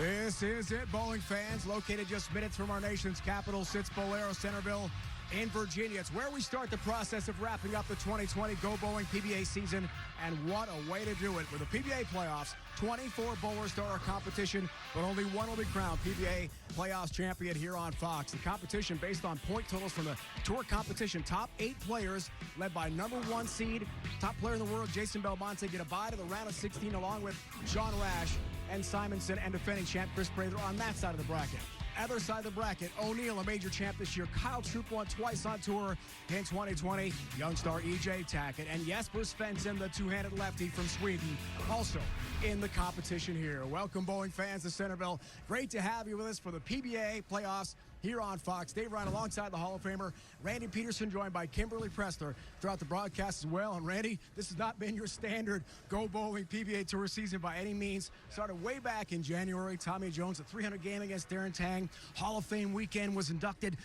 This is it, bowling fans. Located just minutes from our nation's capital sits Bolero Centerville in Virginia. It's where we start the process of wrapping up the 2020 Go Bowling PBA season, and what a way to do it. With the PBA playoffs, 24 bowlers start our competition, but only one will be crowned PBA playoffs champion here on Fox. The competition based on point totals from the tour competition. Top 8 players, led by #1 seed, top player in the world, Jason Belmonte, get a bye to the round of 16, along with Sean Rash and Simonson, and defending champ Chris Prather on that side of the bracket. Other side of the bracket, O'Neill, a major champ this year. Kyle Troop won twice on tour in 2020. Young star E.J. Tackett. And Jesper Svensson, the two-handed lefty from Sweden, also in the competition here. Welcome, bowling fans to Centerville. Great to have you with us for the PBA playoffs here on Fox. Dave Ryan alongside the Hall of Famer Randy Peterson, joined by Kimberly Pressler throughout the broadcast as well. And Randy, this has not been your standard Go Bowling PBA Tour season by any means. Started way back in January. Tommy Jones, a 300 game against Darren Tang. Hall of Fame weekend was inducted.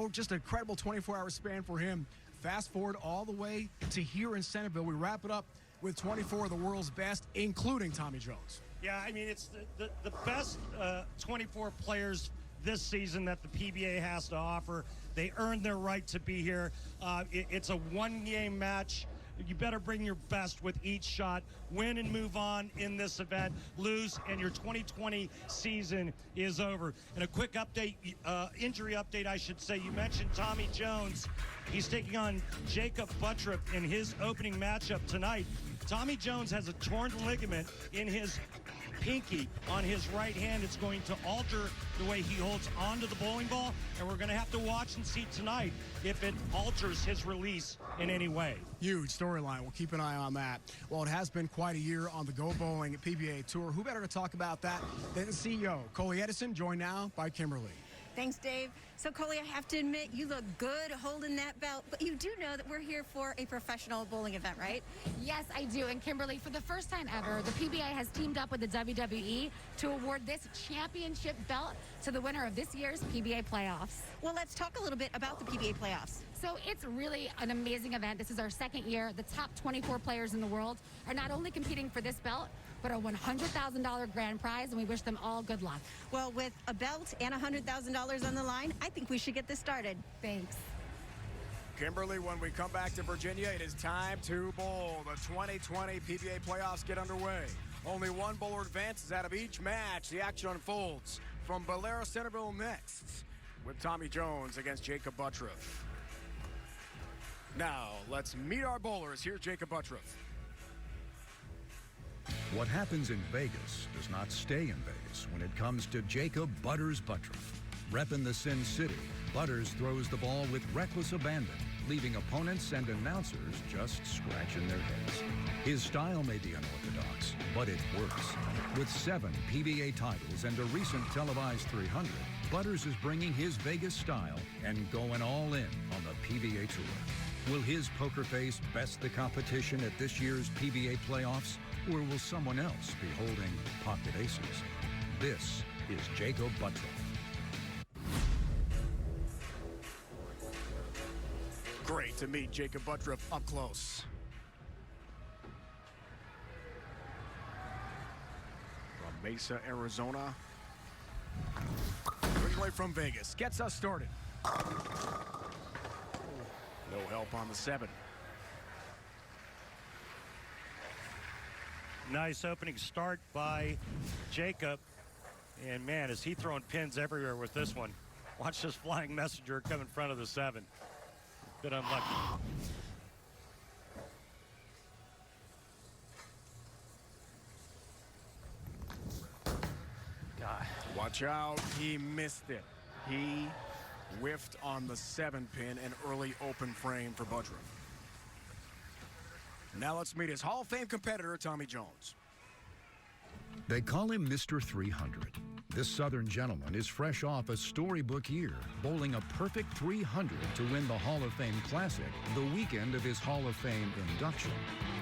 Just an incredible 24-hour span for him. Fast forward all the way to here in Centerville. We wrap it up with 24 of the world's best, including Tommy Jones. Yeah, I mean, it's the best 24 players this season that the PBA has to offer. They earned their right to be here. It's a one-game match. You better bring your best with each shot. Win and move on in this event. Lose, and your 2020 season is over. And a quick update, injury update, I should say. You mentioned Tommy Jones. He's taking on Jacob Butturff in his opening matchup tonight. Tommy Jones has a torn ligament in his pinky on his right hand. It's going to alter the way he holds onto the bowling ball, and we're going to have to watch and see tonight if it alters his release in any way. Huge storyline. We'll keep an eye on that. Well, it has been quite a year on the Go Bowling PBA Tour. Who better to talk about that than the CEO, Coley Edison, joined now by Kimberly. Thanks, Dave. So, Coley, I have to admit, you look good holding that belt, but you do know that we're here for a professional bowling event, right? Yes, I do. And Kimberly, for the first time ever, the PBA has teamed up with the WWE to award this championship belt to the winner of this year's PBA playoffs. Well, let's talk a little bit about the PBA playoffs. So it's really an amazing event. This is our second year. The top 24 players in the world are not only competing for this belt, but a $100,000 grand prize, and we wish them all good luck. Well, with a belt and $100,000 on the line, I think we should get this started. Thanks. Kimberly, when we come back to Virginia, it is time to bowl. The 2020 PBA playoffs get underway. Only one bowler advances out of each match. The action unfolds from Bolero Centerville next, with Tommy Jones against Jacob Butturff. Now, let's meet our bowlers. Here's Jacob Butturff. What happens in Vegas does not stay in Vegas when it comes to Jacob Butters Butturff. Repping the Sin City, Butters throws the ball with reckless abandon, leaving opponents and announcers just scratching their heads. His style may be unorthodox, but it works. With 7 PBA titles and a recent televised 300, Butters is bringing his Vegas style and going all in on the PBA Tour. Will his poker face best the competition at this year's PBA playoffs, or will someone else be holding pocket aces? This is Jacob Butturff. Great to meet Jacob Butturff up close. From Mesa, Arizona. Originally from Vegas. Gets us started. No help on the 7. Nice opening start by Jacob. And, man, is he throwing pins everywhere with this one. Watch this flying messenger come in front of the 7. Bit unlucky. God. Watch out. He missed it. He whiffed on the 7-pin, an early open frame for Butturff. Now let's meet his Hall of Fame competitor, Tommy Jones. They call him Mr. 300. This Southern gentleman is fresh off a storybook year, bowling a perfect 300 to win the Hall of Fame Classic the weekend of his Hall of Fame induction.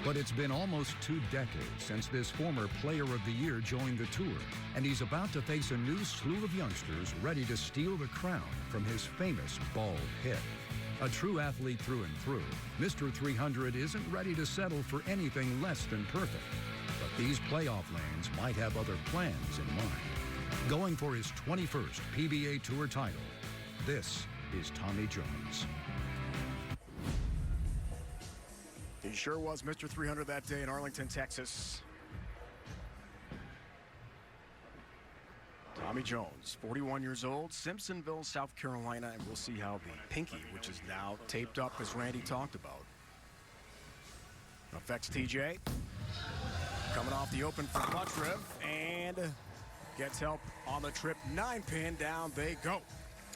But it's been almost 2 decades since this former Player of the Year joined the tour, and he's about to face a new slew of youngsters ready to steal the crown from his famous bald head. A true athlete through and through, Mr. 300 isn't ready to settle for anything less than perfect. But these playoff lanes might have other plans in mind. going for his 21st PBA Tour title. This is Tommy Jones. He sure was Mr. 300 that day in Arlington, Texas. Tommy Jones, 41 years old, Simpsonville, South Carolina, and we'll see how the pinky, which is now taped up as Randy talked about, affects TJ. Coming off the open for Butturff and gets help on the trip. 9-pin, down they go.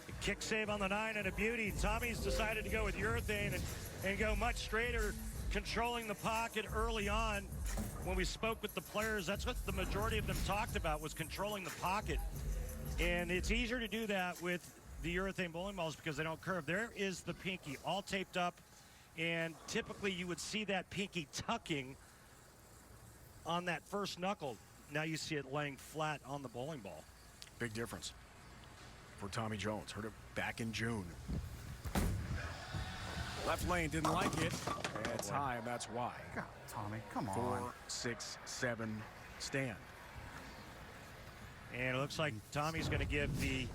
A kick save on the 9 and a beauty. Tommy's decided to go with urethane and go much straighter, controlling the pocket early on. When we spoke with the players, that's what the majority of them talked about, was controlling the pocket. And it's easier to do that with the urethane bowling balls because they don't curve. There is the pinky all taped up, and typically you would see that pinky tucking on that first knuckle. Now you see it laying flat on the bowling ball. Big difference for Tommy Jones. Heard it back in June. Left lane didn't like it. And it's high, and that's why. God, Tommy, come on. 4, 6, 7 stand. And it looks like Tommy's going to give the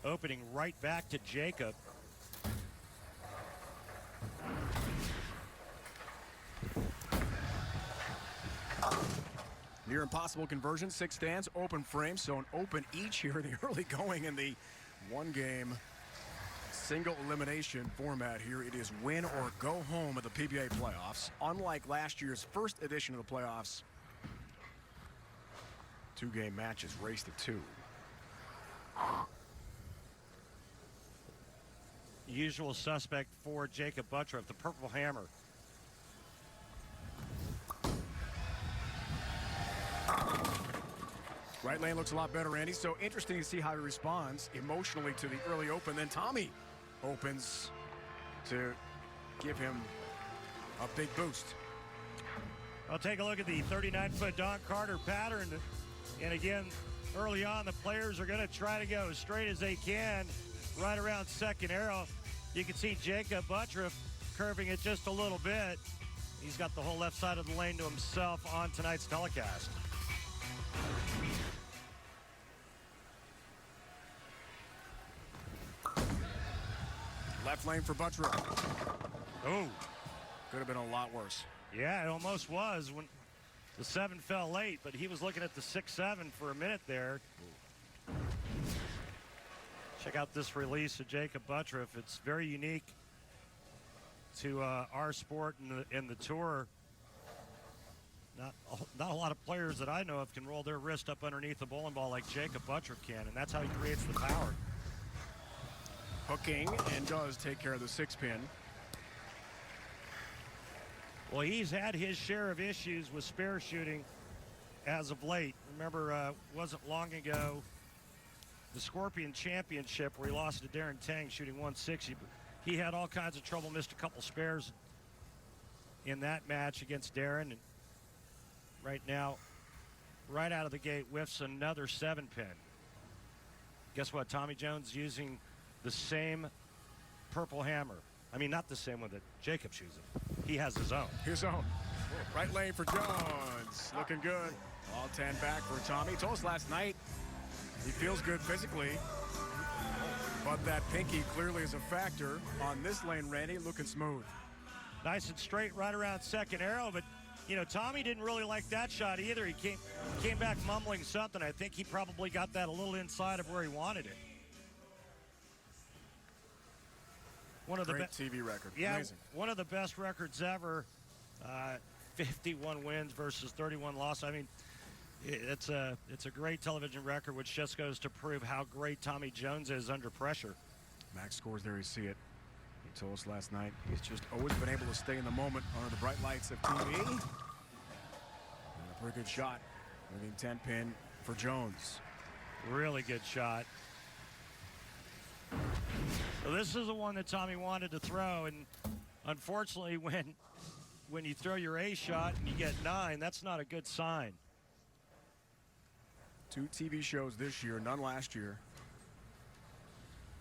opening right back to Jacob. Near impossible conversion, 6 stands, open frame, so an open each here in the early going in the one-game single elimination format here. It is win or go home at the PBA playoffs. Unlike last year's first edition of the playoffs, 2-game matches, race to 2. Usual suspect for Jacob Butturff, the purple hammer. Right lane looks a lot better, Andy. So interesting to see how he responds emotionally to the early open. Then Tommy opens to give him a big boost. I'll take a look at the 39-foot Don Carter pattern. And again, early on, the players are going to try to go as straight as they can right around second arrow. You can see Jacob Butturff curving it just a little bit. He's got the whole left side of the lane to himself on tonight's telecast. Left lane for Butturff. Oh, Could have been a lot worse. yeah, it almost was when the 7 fell late, but he was looking at the 6-7 for a minute there. Check out this release of Jacob Butturff. It's very unique to our sport and the tour. Not a lot of players that I know of can roll their wrist up underneath a bowling ball like Jacob Butturff can, and that's how he creates the power. Hooking and does take care of the 6-pin. Well, he's had his share of issues with spare shooting as of late. Remember, wasn't long ago, the Scorpion Championship where he lost to Darren Tang shooting 160. He had all kinds of trouble, missed a couple spares in that match against Darren. And right now, right out of the gate, whiffs another 7-pin. Guess what? Tommy Jones using the same purple hammer. I mean, not the same one that Jacob's using. He has his own. His own. Right lane for Jones. Looking good. All 10 back for Tommy. He told us last night he feels good physically, but that pinky clearly is a factor. On this lane, Randy, looking smooth. Nice and straight right around second arrow, but you know, Tommy didn't really like that shot either. He came back mumbling something. I think he probably got that a little inside of where he wanted it. One of Great the TV record. Yeah, Amazing. one of the best records ever. 51 wins versus 31 losses. I mean, it's a great television record, which just goes to prove how great Tommy Jones is under pressure. Max scores there. You see it. He told us last night he's just always been able to stay in the moment under the bright lights of TV. And a pretty good shot. Winning 10-pin for Jones. Really good shot. So this is the one that Tommy wanted to throw, and unfortunately, when you throw your A shot and you get 9, that's not a good sign. 2 TV shows this year, none last year.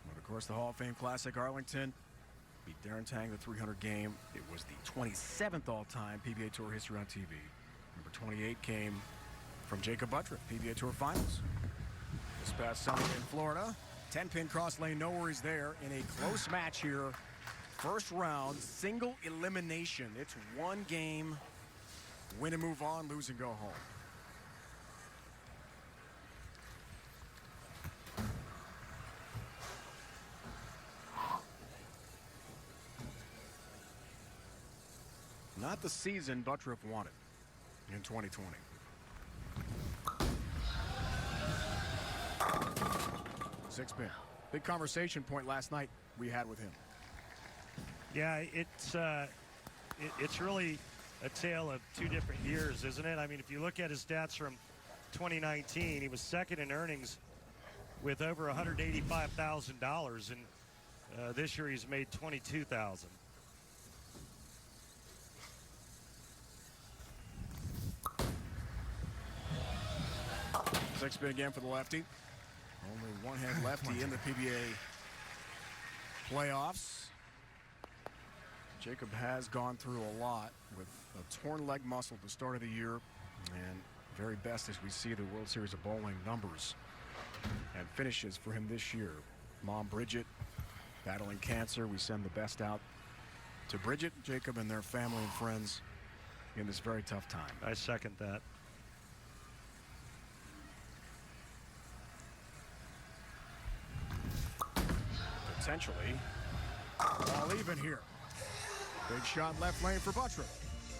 But of course, the Hall of Fame Classic Arlington beat Darren Tang the 300 game. It was the 27th all-time PBA Tour history on TV. Number 28 came from Jacob Butturff, PBA Tour Finals. past Sunday in Florida. 10-pin cross lane, no worries there in a close match here. First round, single elimination. It's one game, win and move on, lose and go home. Not the season Butturff wanted in 2020. Six pin. Big conversation point last night we had with him. Yeah, it's really a tale of two different years, isn't it? I mean, if you look at his stats from 2019, he was second in earnings with over $185,000, and this year he's made $22,000. Six spin again for the lefty. Only one-hand lefty in the PBA playoffs. Jacob has gone through a lot with a torn leg muscle at the start of the year, and very best as we see the World Series of Bowling numbers and finishes for him this year. Mom Bridget battling cancer. We send the best out to Bridget, Jacob, and their family and friends in this very tough time. I second that. Potentially all even here. Big shot left lane for Butturff.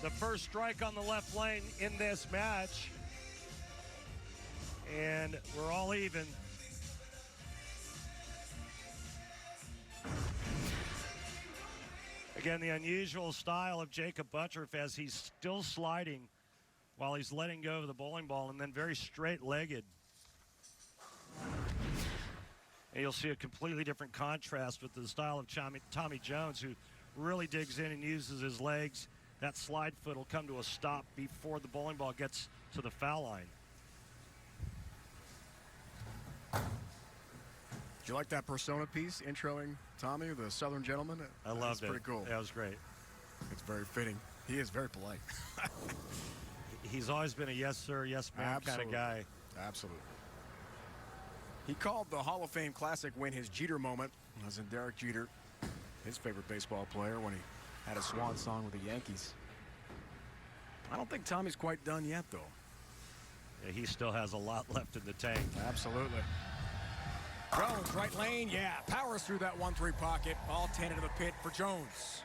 The first strike on the left lane in this match, and we're all even. Again, the unusual style of Jacob Butturff as he's still sliding while he's letting go of the bowling ball, and then very straight-legged. And you'll see a completely different contrast with the style of Tommy Jones, who really digs in and uses his legs. That slide foot will come to a stop before the bowling ball gets to the foul line. Did you like that persona piece introing Tommy, the Southern gentleman? I loved it. Pretty cool. That was great. It's very fitting. He is very polite. He's always been a yes sir, yes ma'am kind of guy. Absolutely. He called the Hall of Fame Classic win his Jeter moment, as in Derek Jeter, his favorite baseball player, when he had a swan song with the Yankees. I don't think Tommy's quite done yet, though. Yeah, he still has a lot left in the tank. Absolutely. Jones, right lane, yeah, powers through that 1-3 pocket. All 10 into the pit for Jones.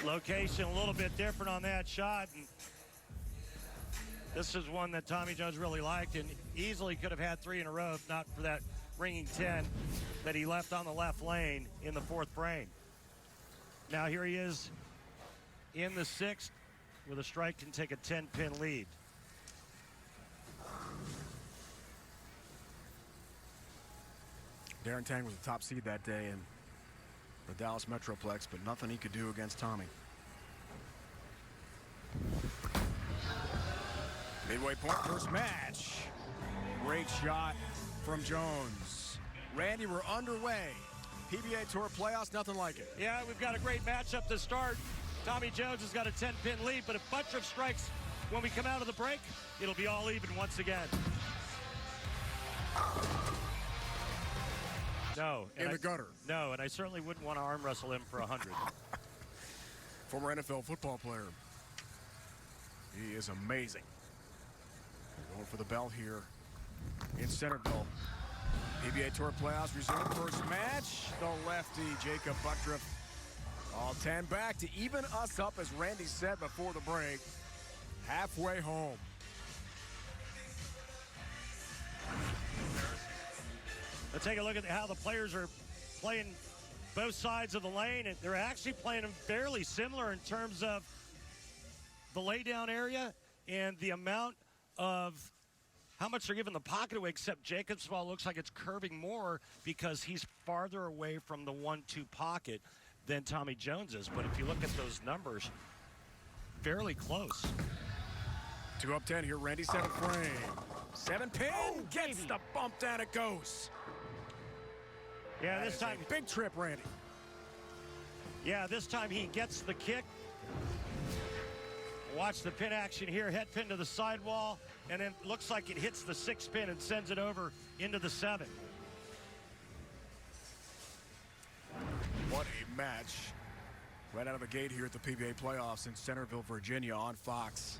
Location a little bit different on that shot, and this is one that Tommy Jones really liked and easily could have had 3 in a row if not for that ringing 10 that he left on the left lane in the 4th frame. Now here he is in the 6th with a strike can take a 10-pin lead. Darren Tang was the top seed that day in the Dallas Metroplex, but nothing he could do against Tommy. Midway point, first match. Great shot from Jones. Randy, we're underway. PBA Tour playoffs, nothing like it. Yeah, we've got a great matchup to start. Tommy Jones has got a 10-pin lead, but if Butturff strikes when we come out of the break, it'll be all even once again. No. In the gutter. No, and I certainly wouldn't want to arm wrestle him for 100. Former NFL football player. He is amazing. Going for the bell here in Centerville. PBA Tour playoffs resume. First match. The lefty, Jacob Butturff. All 10 back to even us up, as Randy said before the break. Halfway home. Let's take a look at how the players are playing both sides of the lane, and they're actually playing them fairly similar in terms of the laydown area and the amount of how much they're giving the pocket away, except Jacob's ball looks like it's curving more because he's farther away from the 1-2 pocket than Tommy Jones is. But if you look at those numbers, fairly close. 2 up 10 here. Randy 7th frame. 7-pin gets the bump, down it goes. Yeah, this time big trip, Randy. Yeah, this time he gets the kick. Watch the pin action here. Head pin to the sidewall. and then looks like it hits the 6 pin and sends it over into the 7. What a match. Right out of the gate here at the PBA playoffs in Centerville, Virginia on Fox.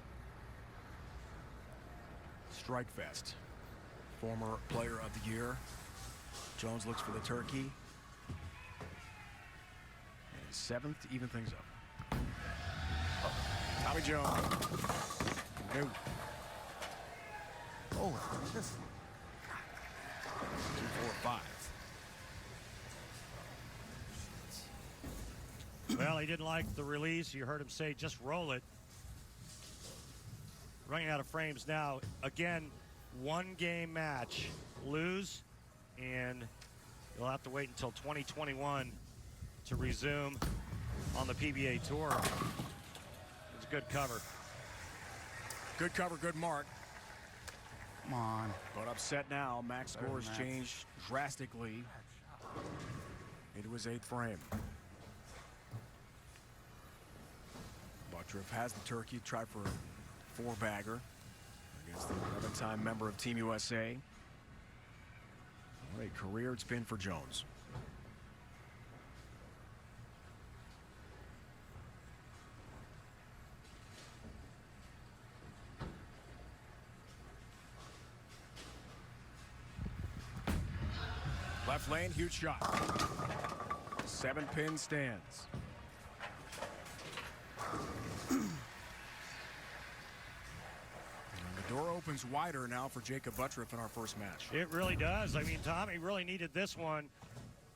Strike Fest. Former player of the year. Jones looks for the turkey. And 7th to even things up. Tommy Jones. No. Oh, this. 2, 4, 5. Well, he didn't like the release. You heard him say, just roll it. Running out of frames now. Again, 1-game match. Lose, and you'll have to wait until 2021 to resume on the PBA Tour. It's a good cover. Good cover, good mark. Come on. But upset now. Max scores changed drastically into his 8th frame. Butturff has the turkey. Try for a 4-bagger against the 11-time member of Team USA. What a career it's been for Jones. Left lane, huge shot. 7-pin stands. The door opens wider now for Jacob Butturff in our first match. It really does. I mean, Tommy really needed this one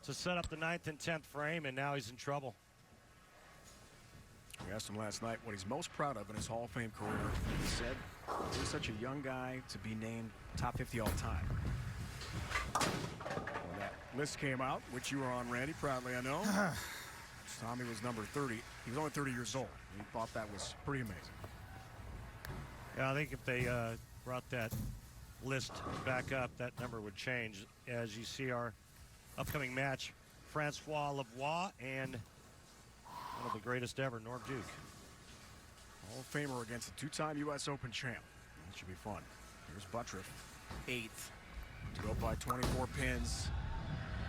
to set up the 9th and 10th frame, and now he's in trouble. We asked him last night what he's most proud of in his Hall of Fame career. He said he was such a young guy to be named top 50 all time. When that list came out, which you were on, Randy, proudly, I know. Tommy was number 30. He was only 30 years old. He thought that was pretty amazing. Yeah, I think if they brought that list back up, that number would change. As you see our upcoming match, Francois Lavoie and one of the greatest ever, Norm Duke. Hall of Famer against a 2-time U.S. Open champ. That should be fun. Here's Butturff, 8th to go by 24 pins.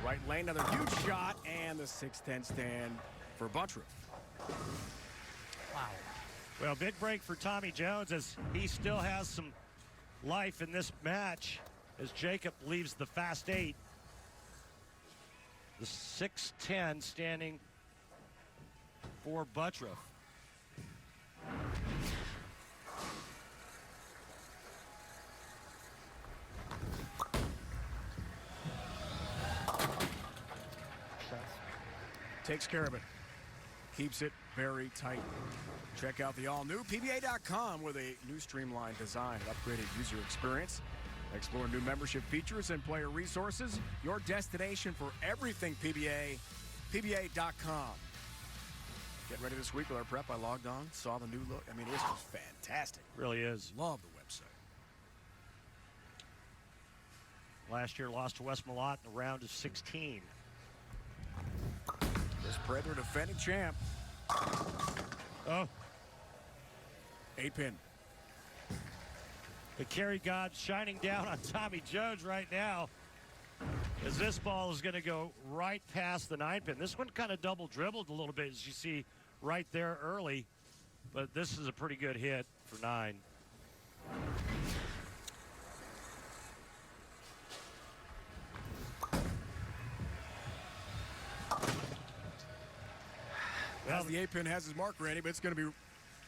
Right lane, another huge shot, and the 6-10 stand for Butturff. Wow. Well, big break for Tommy Jones as he still has some life in this match as Jacob leaves the fast 8. The 6-10 standing for Butturff. Takes care of it. Keeps it very tight. Check out the all-new PBA.com with a new streamlined design and upgraded user experience. Explore new membership features and player resources. Your destination for everything PBA, PBA.com. Get ready this week with our prep. I logged on, saw the new look. I mean, this was fantastic. Really is. Love the website. Last year lost to West Malott in the round of 16. This Prather defending champ. Oh. 8-pin. The carry god shining down on Tommy Jones right now as this ball is going to go right past the 9-pin. This one kind of double dribbled a little bit, as you see right there early, but this is a pretty good hit for 9. Well, the 8-pin has his mark, Randy, but it's going to be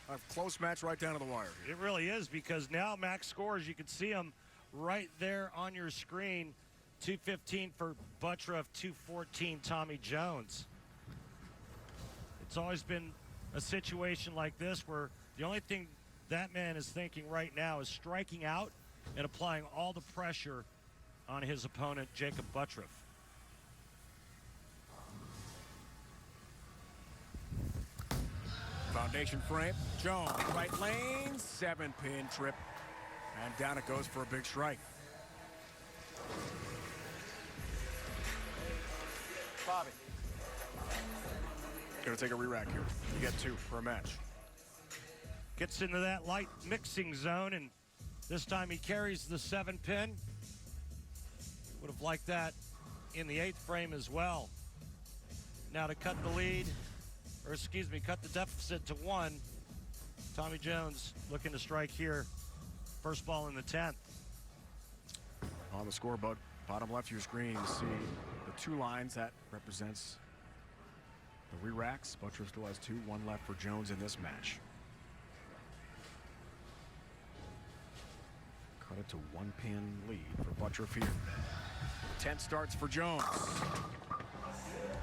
a close match right down to the wire. It really is, because now max scores, you can see them right there on your screen. 215 for Butturff, 214 Tommy Jones. It's always been a situation like this where the only thing that man is thinking right now is striking out and applying all the pressure on his opponent, Jacob Butturff. Foundation frame. Jones, right lane, 7-pin trip. And down it goes for a big strike. Bobby. Gonna take a re-rack here. You get 2 for a match. Gets into that light mixing zone, and This time he carries the 7-pin. Would have liked that in the 8th frame as well. Now to cut the lead, or excuse me, cut the deficit to 1. Tommy Jones looking to strike here. First ball in the 10th. On the scoreboard, bottom left of your screen, you see the 2 lines. That represents the re-racks. Butturff still has 2, 1 left for Jones in this match. Cut it to 1-pin lead for Butturff here. 10 starts for Jones.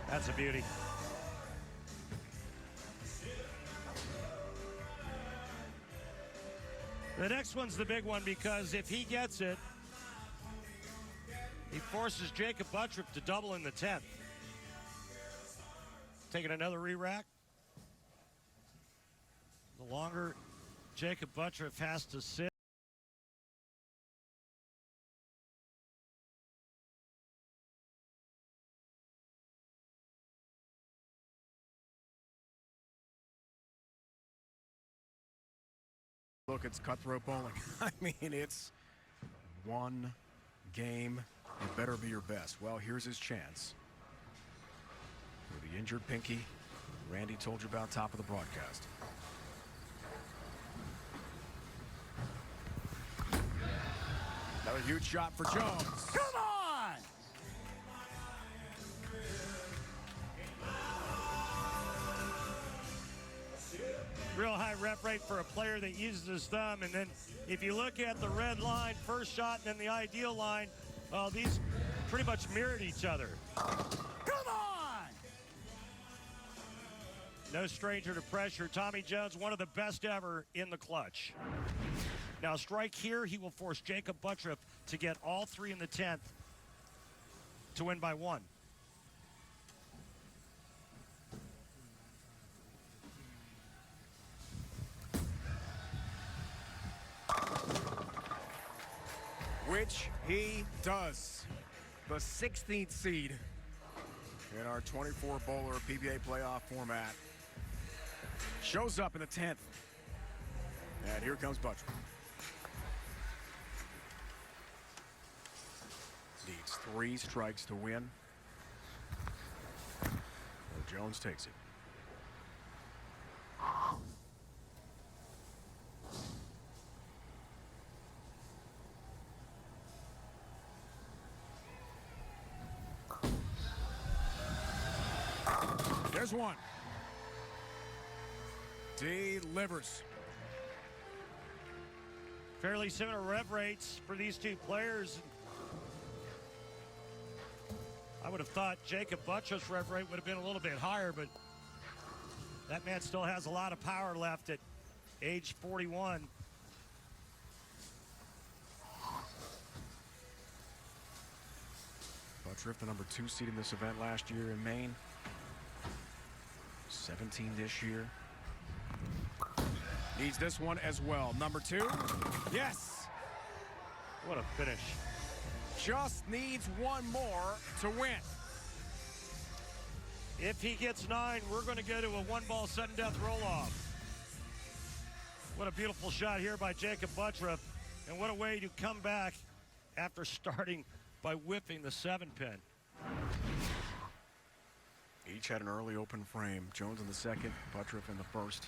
That's a beauty. The next one's the big one, because if he gets it, he forces Jacob Butturff to double in the 10th. Taking another re-rack. The longer Jacob Butturff has to sit. Look, it's cutthroat bowling. I mean, it's one game. It better be your best. Well, here's his chance. With the injured pinky, Randy told you about top of the broadcast. Another huge shot for Jones. Come on! Real high rep rate for a player that uses his thumb. And then if you look at the red line, first shot, and then the ideal line, these pretty much mirrored each other. Come on! No stranger to pressure. Tommy Jones, one of the best ever in the clutch. Now, strike here, he will force Jacob Butturff to get all 3 in the 10th to win by 1. Which he does. The 16th seed in our 24-bowler PBA playoff format shows up in the 10th. And here comes Butturff. Needs 3 strikes to win. Well, Jones takes it. There's one. Delivers. Fairly similar rev rates for these 2 players. I would have thought Jacob Butturff's rev rate would have been a little bit higher, but that man still has a lot of power left at age 41. Butturff, the number 2 seed in this event last year in Maine. 17 this year. Needs this one as well. Number 2. Yes. What a finish. Just needs 1 more to win. If he gets 9, we're going to go to a 1-ball sudden death roll-off. What a beautiful shot here by Jacob Butturff. And what a way to come back after starting by whipping the 7-pin. Each had an early open frame. Jones in the 2nd, Butturff in the 1st.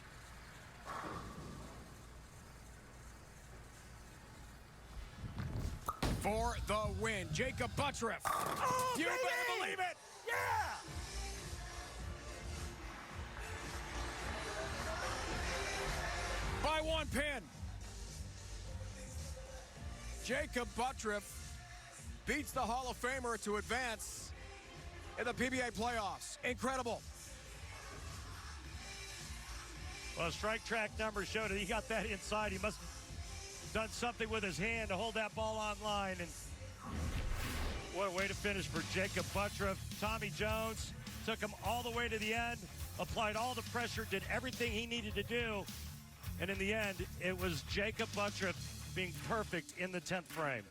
For the win, Jacob Butturff. Oh, You baby! better believe it. Yeah! By 1 pin. Jacob Butturff beats the Hall of Famer to advance in the PBA playoffs. Incredible. Well, strike track numbers showed that he got that inside. He must have done something with his hand to hold that ball on line. And what a way to finish for Jacob Butturff. Tommy Jones took him all the way to the end, applied all the pressure, did everything he needed to do. And in the end, it was Jacob Butturff being perfect in the 10th frame.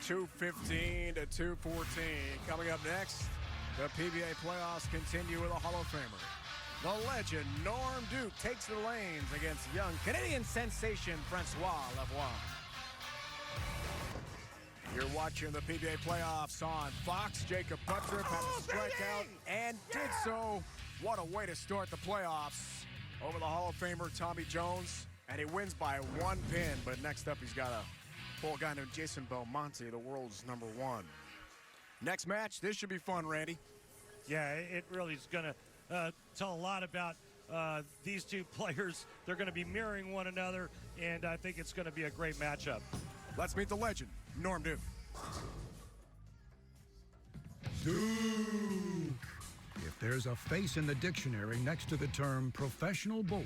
215 to 214. Coming up next, the PBA playoffs continue with a Hall of Famer. The legend Norm Duke takes the lanes against young Canadian sensation Francois Lavoie. You're watching the PBA playoffs on Fox. Jacob Butturff had a strikeout and did so. What a way to start the playoffs over the Hall of Famer Tommy Jones. And he wins by 1 pin. But next up, he's got a full guy named Jason Belmonte, the world's #1. Next match, this should be fun, Randy. Yeah, it really is going to tell a lot about these two players. They're going to be mirroring one another, and I think it's going to be a great matchup. Let's meet the legend, Norm Duke. Duke. If there's a face in the dictionary next to the term professional bowler,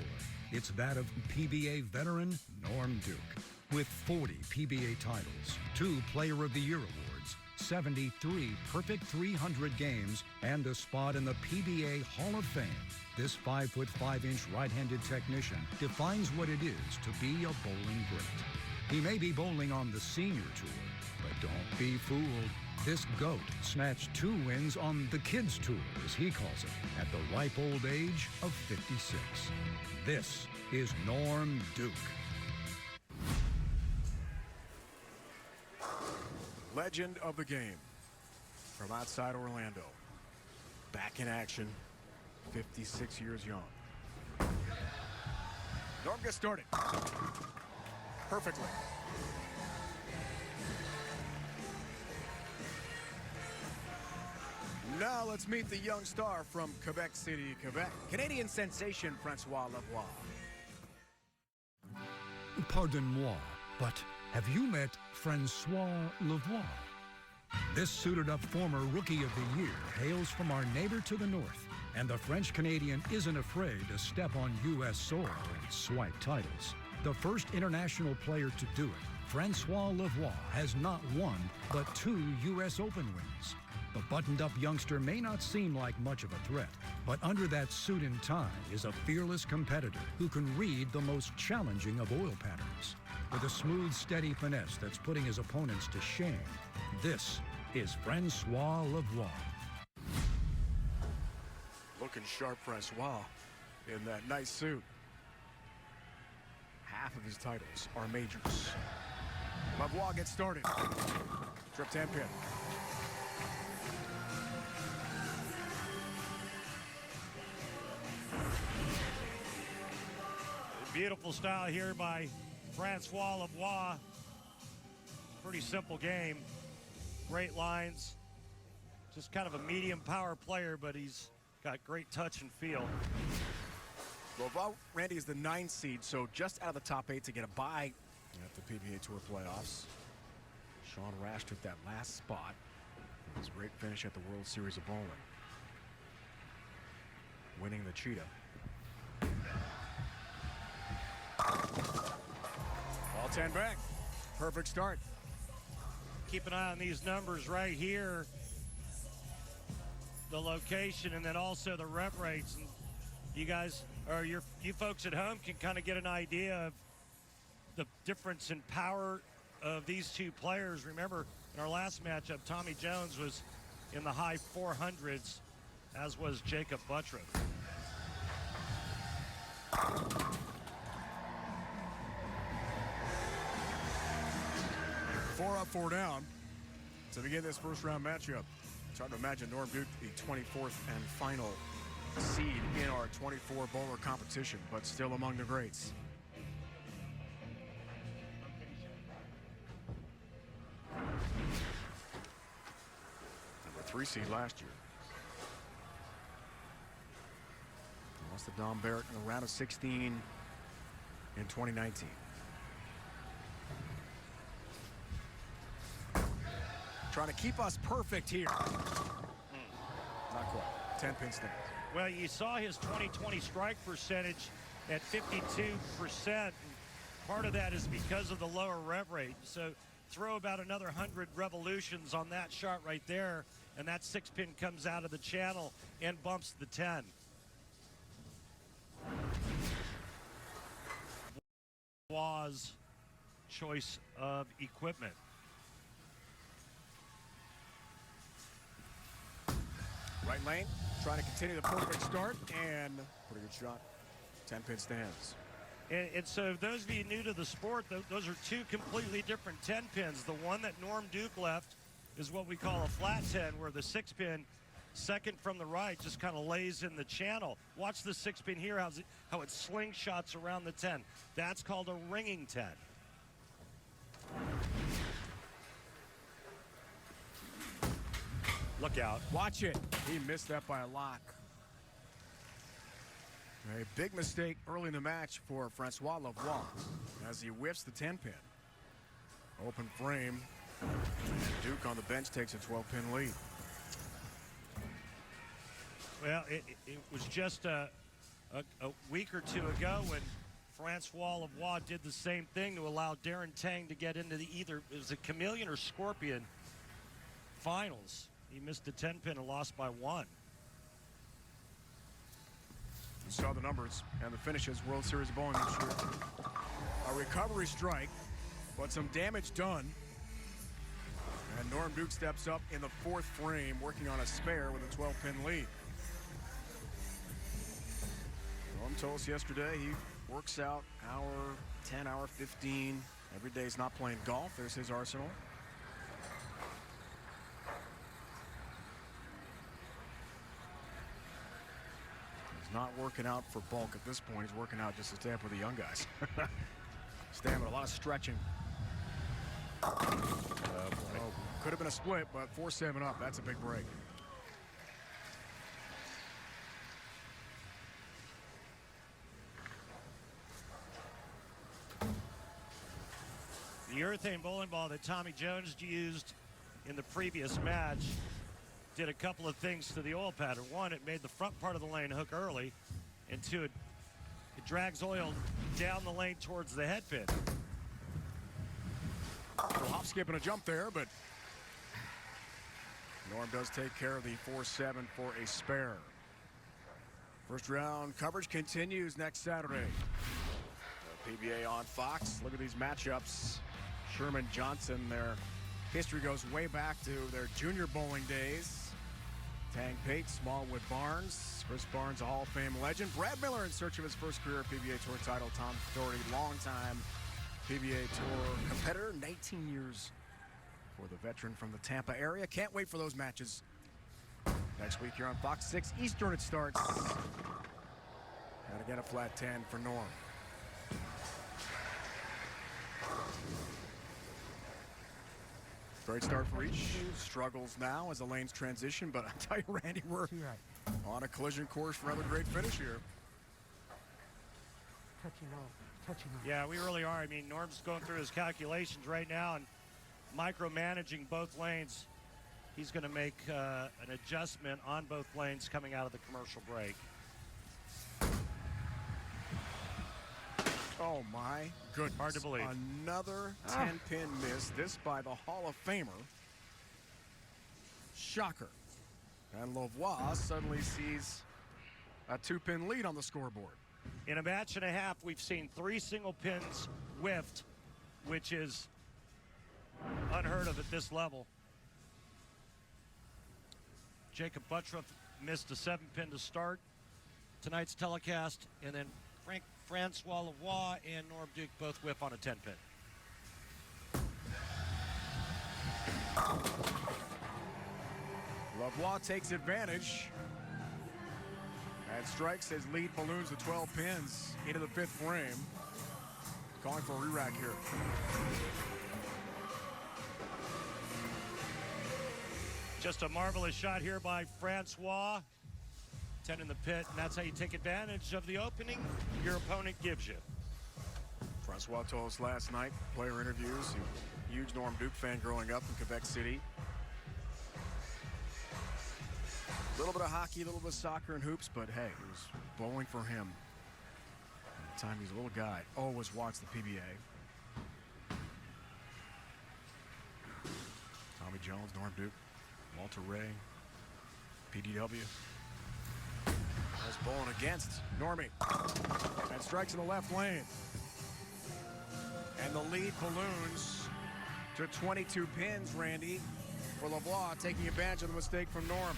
it's that of PBA veteran Norm Duke. With 40 PBA titles, 2 Player of the Year awards, 73 perfect 300 games, and a spot in the PBA Hall of Fame, this 5'5" right-handed technician defines what it is to be a bowling great. He may be bowling on the senior tour, but don't be fooled. This GOAT snatched 2 wins on the kids tour, as he calls it, at the ripe old age of 56. This is Norm Duke. Legend of the game from outside Orlando. Back in action, 56 years young. Norm gets started. Perfectly. Now let's meet the young star from Quebec City, Quebec. Canadian sensation Francois Lavoie. Pardon-moi, but have you met Francois Lavoie? This suited-up former Rookie of the Year hails from our neighbor to the north, and the French-Canadian isn't afraid to step on U.S. soil and swipe titles. The first international player to do it, Francois Lavoie has not 1, but 2 U.S. Open wins. The buttoned-up youngster may not seem like much of a threat, but under that suit and tie is a fearless competitor who can read the most challenging of oil patterns. With a smooth, steady finesse that's putting his opponents to shame, this is Francois Lavoie. Looking sharp, Francois, in that nice suit. Half of his titles are majors. Lavoie gets started. Trip 10 pin. Beautiful style here by Francois Lavoie. Pretty simple game. Great lines. Just kind of a medium power player, but he's got great touch and feel. Lavoie, Randy, is the 9th seed, so just out of the top 8 to get a bye at the PBA Tour playoffs. Sean Rash took that last spot. His great finish at the World Series of Bowling. Winning the Cheetah. Ball 10 back. Perfect start. Keep an eye on these numbers right here. The location and then also the rep rates. And you guys, or you folks at home can kind of get an idea of the difference in power of these two players. Remember, in our last matchup, Tommy Jones was in the high 400s, as was Jacob Butturff. 4 up, 4 down to begin this first round matchup. It's hard to imagine Norm Duke, the 24th and final seed in our 24 bowler competition, but still among the greats. Number 3 seed last year. Lost to Don Barrett in the round of 16 in 2019. Trying to keep us perfect here. Not quite. 10 pin stands. Well, you saw his 2020 strike percentage at 52%. Part of that is because of the lower rev rate. So throw about another 100 revolutions on that shot right there, and that 6-pin comes out of the channel and bumps the 10. Was choice of equipment. Right lane, trying to continue the perfect start, and pretty good shot. 10 pin stands. And so those of you new to the sport, those are two completely different 10 pins. The one that Norm Duke left is what we call a flat 10, where the 6 pin, second from the right, just kind of lays in the channel. Watch the 6 pin here, how it slingshots around the 10. That's called a ringing 10. Look out. Watch it. He missed that by a lot. A big mistake early in the match for Francois Lavoie as he whiffs the 10-pin. Open frame. And Duke on the bench takes a 12-pin lead. Well, it was just a week or two ago when Francois Lavoie did the same thing to allow Darren Tang to get into the either it was a Chameleon or Scorpion finals. He missed the 10-pin and lost by 1. You saw the numbers and the finishes World Series bowling this year. A recovery strike, but some damage done. And Norm Duke steps up in the 4th frame, working on a spare with a 12-pin lead. Norm told us yesterday he works out hour 10, hour 15. Every day he's not playing golf. There's his arsenal. Not working out for bulk at this point. He's working out just to stay up with the young guys. Stamina, a lot of stretching. Could have been a split, but 4-7 up. That's a big break. The urethane bowling ball that Tommy Jones used in the previous match did a couple of things to the oil pattern. One, it made the front part of the lane hook early, and 2, it drags oil down the lane towards the head pin. Hop, skip, and a jump there, but Norm does take care of the 4-7 for a spare. First round coverage continues next Saturday. The PBA on Fox. Look at these matchups. Sherman Johnson, their history goes way back to their junior bowling days. Tang Pate, Smallwood Barnes. Chris Barnes, a Hall of Fame legend. Brad Miller in search of his first career PBA Tour title. Tom Doherty, longtime PBA Tour competitor. 19 years for the veteran from the Tampa area. Can't wait for those matches. Next week here on Fox 6 Eastern it starts. And again a flat 10 for Norm. Great start for each. Struggles now as the lanes transition, but I tell you, Randy, we're on a collision course for another great finish here. Touching off. Yeah, we really are. I mean, Norm's going through his calculations right now and micromanaging both lanes. He's going to make an adjustment on both lanes coming out of the commercial break. Oh my goodness. Hard to believe. Another 10-pin miss, this by the Hall of Famer. Shocker. And Lavoie suddenly sees a 2-pin lead on the scoreboard. In a match and a half, we've seen 3 single pins whiffed, which is unheard of at this level. Jacob Butturff missed a 7-pin to start tonight's telecast, and then Francois Lavoie and Norm Duke both whiff on a 10-pin. Lavoie takes advantage and strikes his lead balloons to 12 pins into the 5th frame. Calling for a re-rack here. Just a marvelous shot here by Francois. 10 in the pit, and that's how you take advantage of the opening your opponent gives you. Francois told us last night, player interviews, huge Norm Duke fan growing up in Quebec City. A little bit of hockey, a little bit of soccer and hoops, but hey, it was bowling for him. At the time he was a little guy, always watched the PBA. Tommy Jones, Norm Duke, Walter Ray, PDW. That's bowling against Normie. And strikes in the left lane. And the lead balloons to 22 pins, Randy, for Lavoie, taking advantage of the mistake from Norm.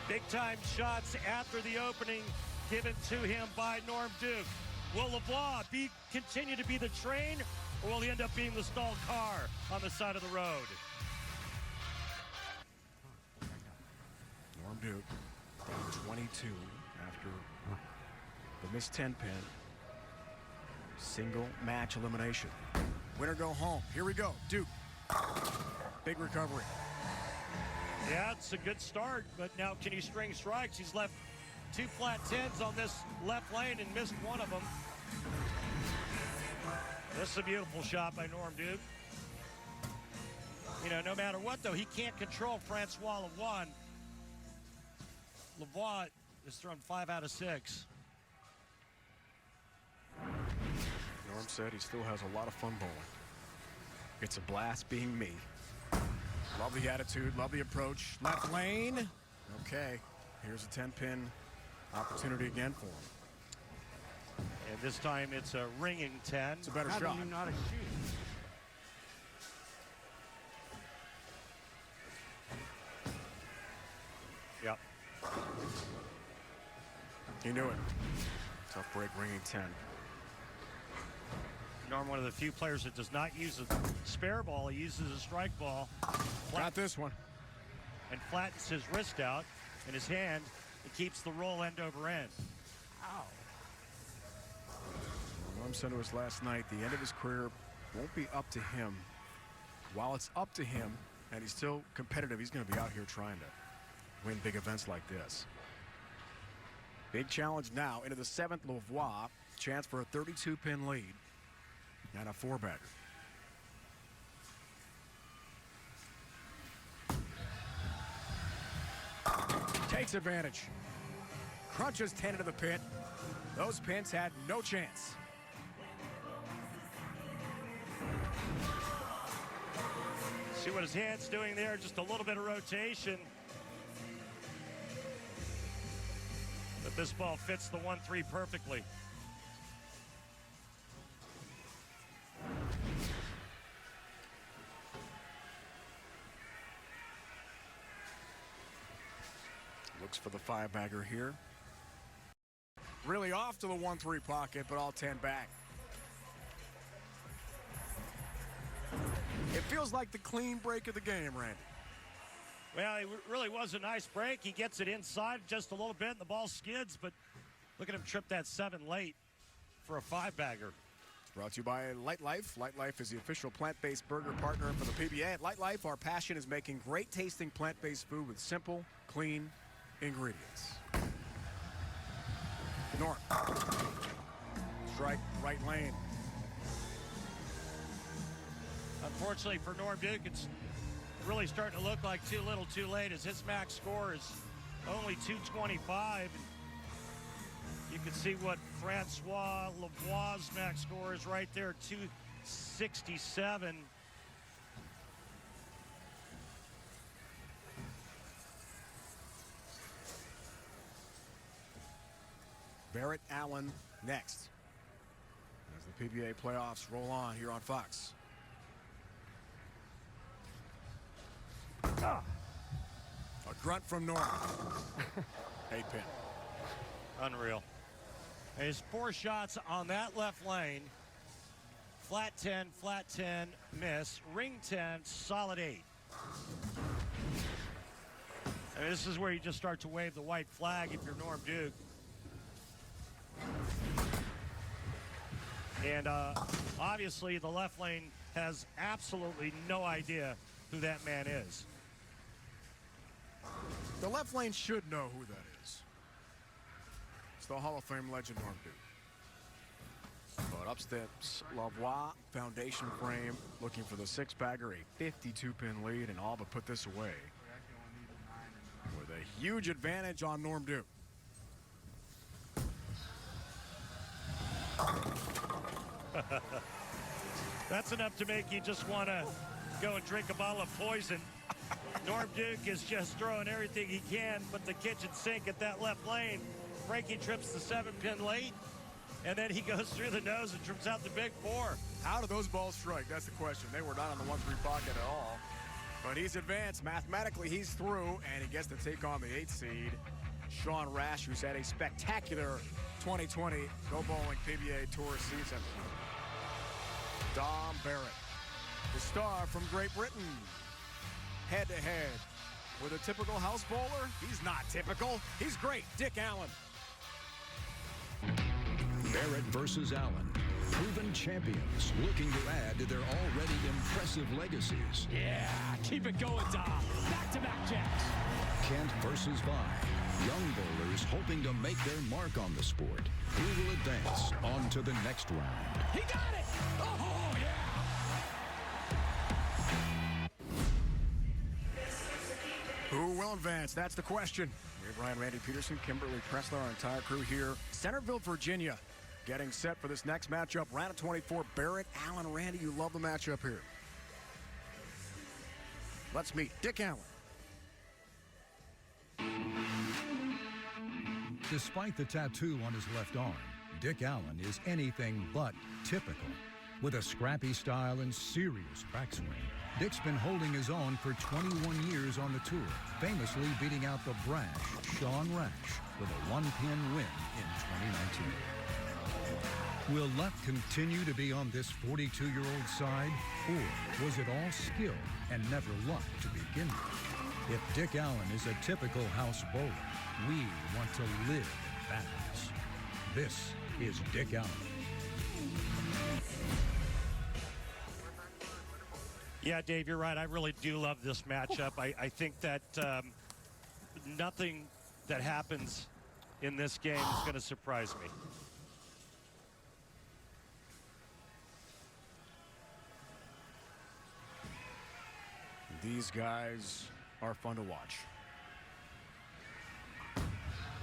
Big time shots after the opening given to him by Norm Duke. Will Lavoie continue to be the train, or will he end up being the stalled car on the side of the road? Norm Duke down 22 after the missed 10 pin. Single match elimination. Winner go home. Here we go. Duke. Big recovery. Yeah, it's a good start, but now can he string strikes? He's left 2 flat 10s on this left lane and missed one of them. This is a beautiful shot by Norm Duke. You know, no matter what, though, he can't control Francois Lavoie. Lavoie has thrown 5 out of 6. Norm said he still has a lot of fun bowling. It's a blast being me. Love the attitude, love the approach. Left lane. Okay, here's a 10-pin opportunity again for him. And this time it's a ringing 10. It's a better How shot. do you not shoot? Yep. He knew it. Tough break, ringing 10. Norm, one of the few players that does not use a spare ball. He uses a strike ball. Got this one. And flattens his wrist out in his hand. It keeps the roll end over end. Ow. Norm said to us last night, the end of his career won't be up to him. While it's up to him, and he's still competitive, he's going to be out here trying to win big events like this. Big challenge now into the 7th Lavoie. Chance for a 32-pin lead and a 4-bagger. Takes advantage. Crunches 10 into the pit. Those pins had no chance. See what his hand's doing there, just a little bit of rotation. But this ball fits the 1-3 perfectly. Looks for the 5-bagger here. Really off to the 1-3 pocket, but all 10 back. It feels like the clean break of the game, Randy. Well, it really was a nice break. He gets it inside just a little bit, and the ball skids, but look at him trip that 7 late for a 5-bagger. Brought to you by Light Life. Light Life is the official plant-based burger partner for the PBA. At Light Life, our passion is making great tasting plant-based food with simple, clean ingredients. Norm. Strike, right lane. Unfortunately for Norm Duke, it's really starting to look like too little too late, as his max score is only 225. You can see what Francois Lavoie's max score is right there, 267. Barrett Allen next as the PBA playoffs roll on here on Fox. A grunt from Norm. 8-pin. Unreal. And his 4 shots on that left lane. Flat 10, miss. Ring 10, solid 8. And this is where you just start to wave the white flag if you're Norm Duke. And obviously the left lane has absolutely no idea who that man is. The left lane should know who that is. It's the Hall of Fame legend Norm Duke. But up steps Lavoie, foundation frame, looking for the 6-bagger, a 52-pin lead, and all but put this away with a huge advantage on Norm Duke. That's enough to make you just want to go and drink a bottle of poison. Norm Duke is just throwing everything he can but the kitchen sink at that left lane. Frankie trips the 7-pin late, and then he goes through the nose and trips out the big 4. How do those balls strike? That's the question. They were not on the 1-3 pocket at all. But he's advanced. Mathematically, he's through, and he gets to take on the 8th seed Sean Rash, who's had a spectacular 2020 Go Bowling PBA Tour season. Dom Barrett, the star from Great Britain, head-to-head with a typical house bowler. He's not typical. He's great. Dick Allen. Barrett versus Allen. Proven champions looking to add to their already impressive legacies. Yeah, keep it going, Dom. Back-to-back jacks. Kent versus Vi. Young bowlers hoping to make their mark on the sport. Who will advance on to the next round? He got it! Oh, yeah! Who will advance? That's the question. We have Ryan, Randy Peterson, Kimberly Pressler, our entire crew here. Centerville, Virginia, getting set for this next matchup. Round of 24, Barrett, Allen, Randy. You love the matchup here. Let's meet Dick Allen. Despite the tattoo on his left arm, Dick Allen is anything but typical. With a scrappy style and serious backswing, Dick's been holding his own for 21 years on the tour, famously beating out the brash Sean Rash with a one-pin win in 2019. Will luck continue to be on this 42-year-old side, or was it all skill and never luck to begin with? If Dick Allen is a typical house bowler, we want to live battles. This is Dick Allen. Yeah, Dave, you're right. I really do love this matchup. I think that nothing that happens in this game is going to surprise me. These guys are fun to watch.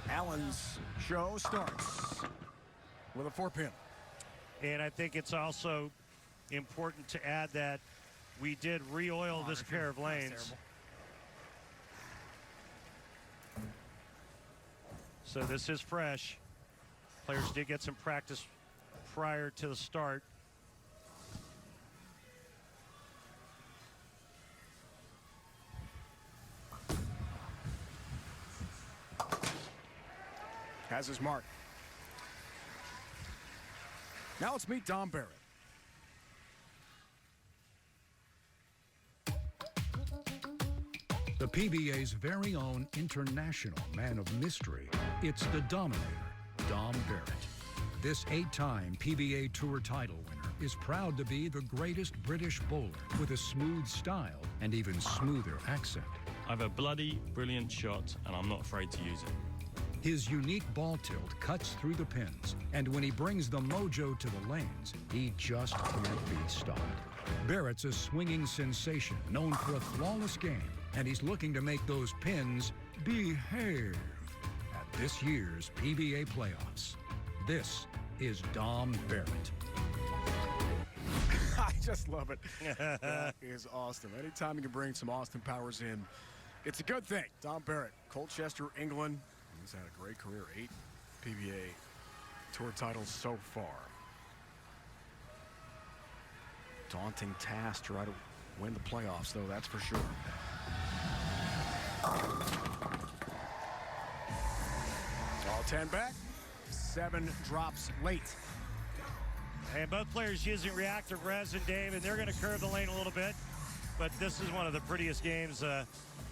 Allen's show starts with a 4-pin. And I think it's also important to add that we did re-oil this pair of lanes. So this is fresh. Players did get some practice prior to the start. Has his mark. Now let's meet Dom Barrett. The PBA's very own international man of mystery. It's the Dominator, Dom Barrett. This 8-time PBA Tour title winner is proud to be the greatest British bowler with a smooth style and even smoother accent. I have a bloody brilliant shot, and I'm not afraid to use it. His unique ball tilt cuts through the pins, and when he brings the mojo to the lanes, he just can't be stopped. Barrett's a swinging sensation known for a flawless game, and he's looking to make those pins behave at this year's PBA playoffs. This is Dom Barrett. I just love it. That is awesome. Anytime you can bring some Austin Powers in, it's a good thing. Dom Barrett, Colchester, England. He's had a great career, 8 PBA Tour titles so far. Daunting task to try to win the playoffs, though, that's for sure. All 10 back, 7 drops late. And both players using reactive resin, Dave, and they're going to curve the lane a little bit. But this is one of the prettiest games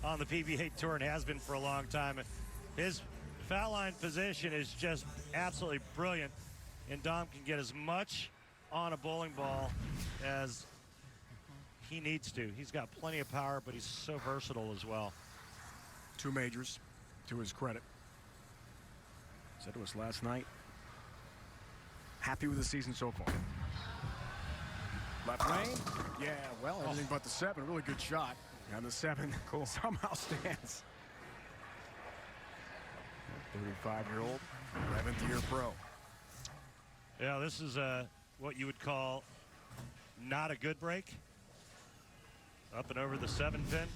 on the PBA Tour and has been for a long time. His foul line position is just absolutely brilliant, and Dom can get as much on a bowling ball as he needs to. He's got plenty of power, but he's so versatile as well. 2 majors to his credit. Said to us last night, happy with the season so far. Left lane, yeah, well, everything but the 7, really good shot. And the 7 cool. Somehow stands. 35-year-old, 11th year pro. Yeah, this is what you would call not a good break. Up and over the 7 pin.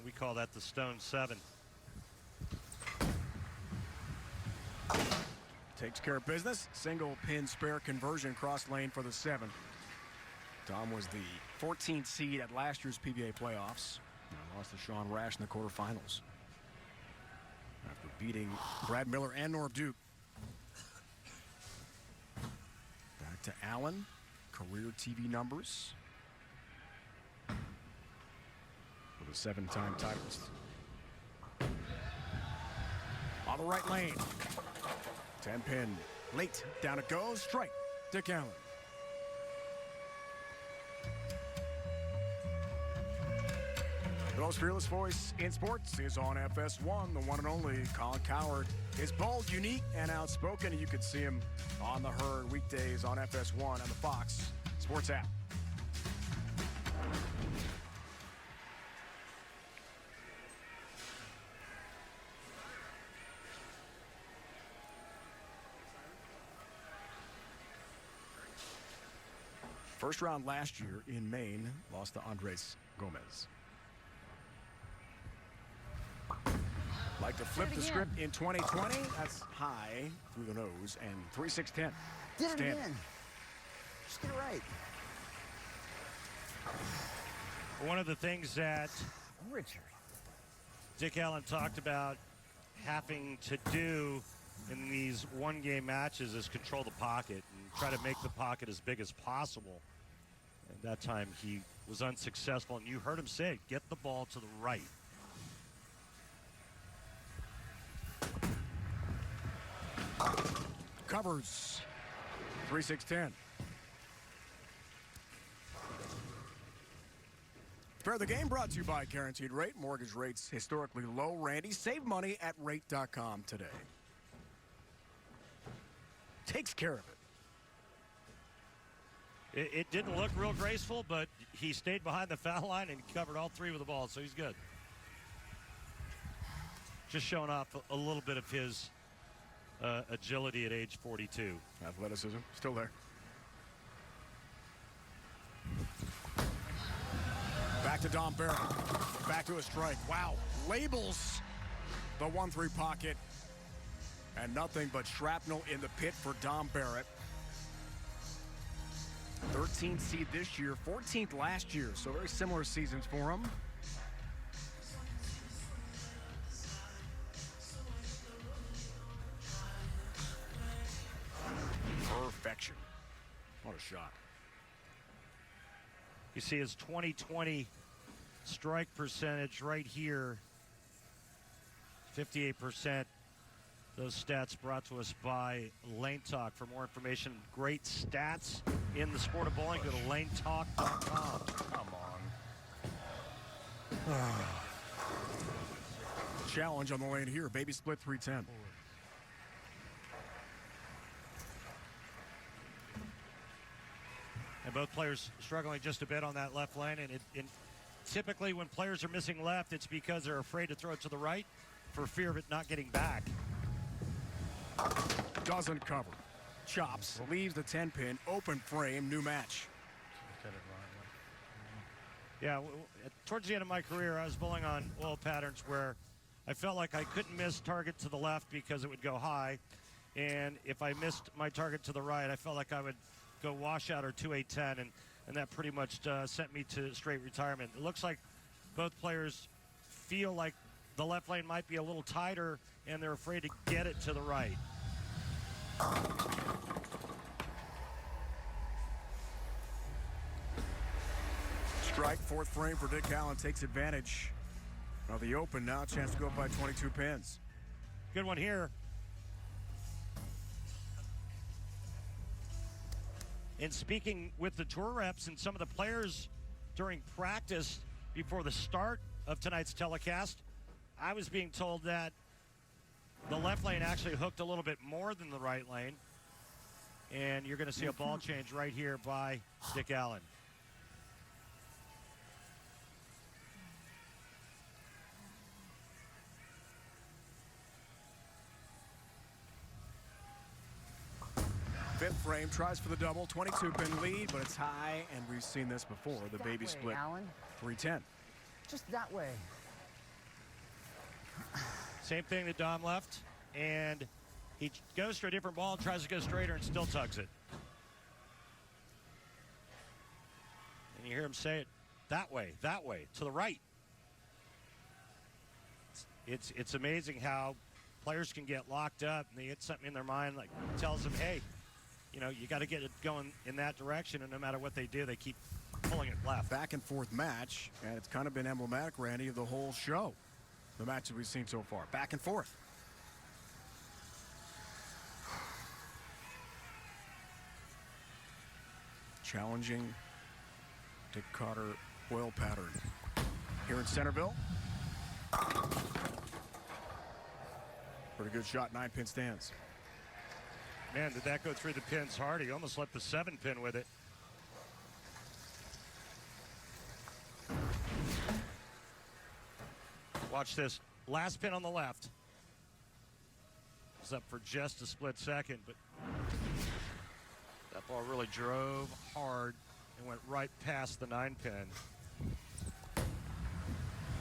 We call that the Stone 7. Takes care of business. Single pin spare conversion cross lane for the 7. Dom was the 14th seed at last year's PBA playoffs. And lost to Sean Rash in the quarterfinals. after beating Brad Miller and Norb Duke. Back to Allen. Career TV numbers. For the 7-time titleist. On the right lane. 10-pin. Late. Down it goes. Strike. Dick Allen. The most fearless voice in sports is on FS1, the one and only Colin Cowherd is bold, unique, and outspoken. You can see him on the Herd weekdays on FS1 and the Fox Sports app. First round last year in Maine, lost to Andres Gomez. Like to flip the script in 2020. That's high through the nose and 3-6-10. Did it again. Just get it right. One of the things that Richard. Dick Allen talked about having to do in these one-game matches is control the pocket and try to make the pocket as big as possible. And that time he was unsuccessful, and you heard him say it, get the ball to the right. Covers. 3-6-10. Fair the game brought to you by Guaranteed Rate. Mortgage rates historically low. Randy, save money at rate.com today. Takes care of it. It didn't look real graceful, but he stayed behind the foul line and covered all three with the ball, so he's good. Just showing off a little bit of his agility at age 42. Athleticism, still there. Back to Dom Barrett. Back to a strike. Wow. Labels the 1-3 pocket. And nothing but shrapnel in the pit for Dom Barrett. 13th seed this year, 14th last year. So very similar seasons for him. Perfection. What a shot. You see his 2020 strike percentage right here, 58%. Those stats brought to us by Lane Talk. For more information, great stats in the sport of bowling, go to lanetalk.com. Come on. Challenge on the lane here. Baby split 310. And both players struggling just a bit on that left lane. And typically when players are missing left, it's because they're afraid to throw it to the right for fear of it not getting back. Doesn't cover. Chops. Leaves the 10-pin. Open frame. New match. Yeah, towards the end of my career, I was bowling on oil patterns where I felt like I couldn't miss target to the left because it would go high. And if I missed my target to the right, I felt like I would go washout or 2-8-10, and that pretty much sent me to straight retirement. It looks like both players feel like the left lane might be a little tighter, and they're afraid to get it to the right. Strike, fourth frame for Dick Allen. Takes advantage of the open. Now a chance to go up by 22 pins. Good one here. And speaking with the tour reps and some of the players during practice before the start of tonight's telecast, I was being told that the left lane actually hooked a little bit more than the right lane. And you're going to see a ball change right here by Dick Allen. Fifth frame, tries for the double, 22-pin lead, but it's high, and we've seen this before. The baby split, Alan. 310. Just that way. Same thing that Dom left, and he goes to a different ball and tries to go straighter and still tugs it. And you hear him say it that way, to the right. It's amazing how players can get locked up and they get something in their mind like tells them, hey, you know, you got to get it going in that direction, and no matter what they do, they keep pulling it left. Back and forth match, and it's kind of been emblematic, Randy, of the whole show. The matches we've seen so far. Back and forth. Challenging Dick Carter oil pattern here in Centerville. Pretty good shot, 9-pin stands. Man, did that go through the pins hard? He almost left the 7-pin with it. Watch this. Last pin on the left. It's up for just a split second, but that ball really drove hard and went right past the 9-pin.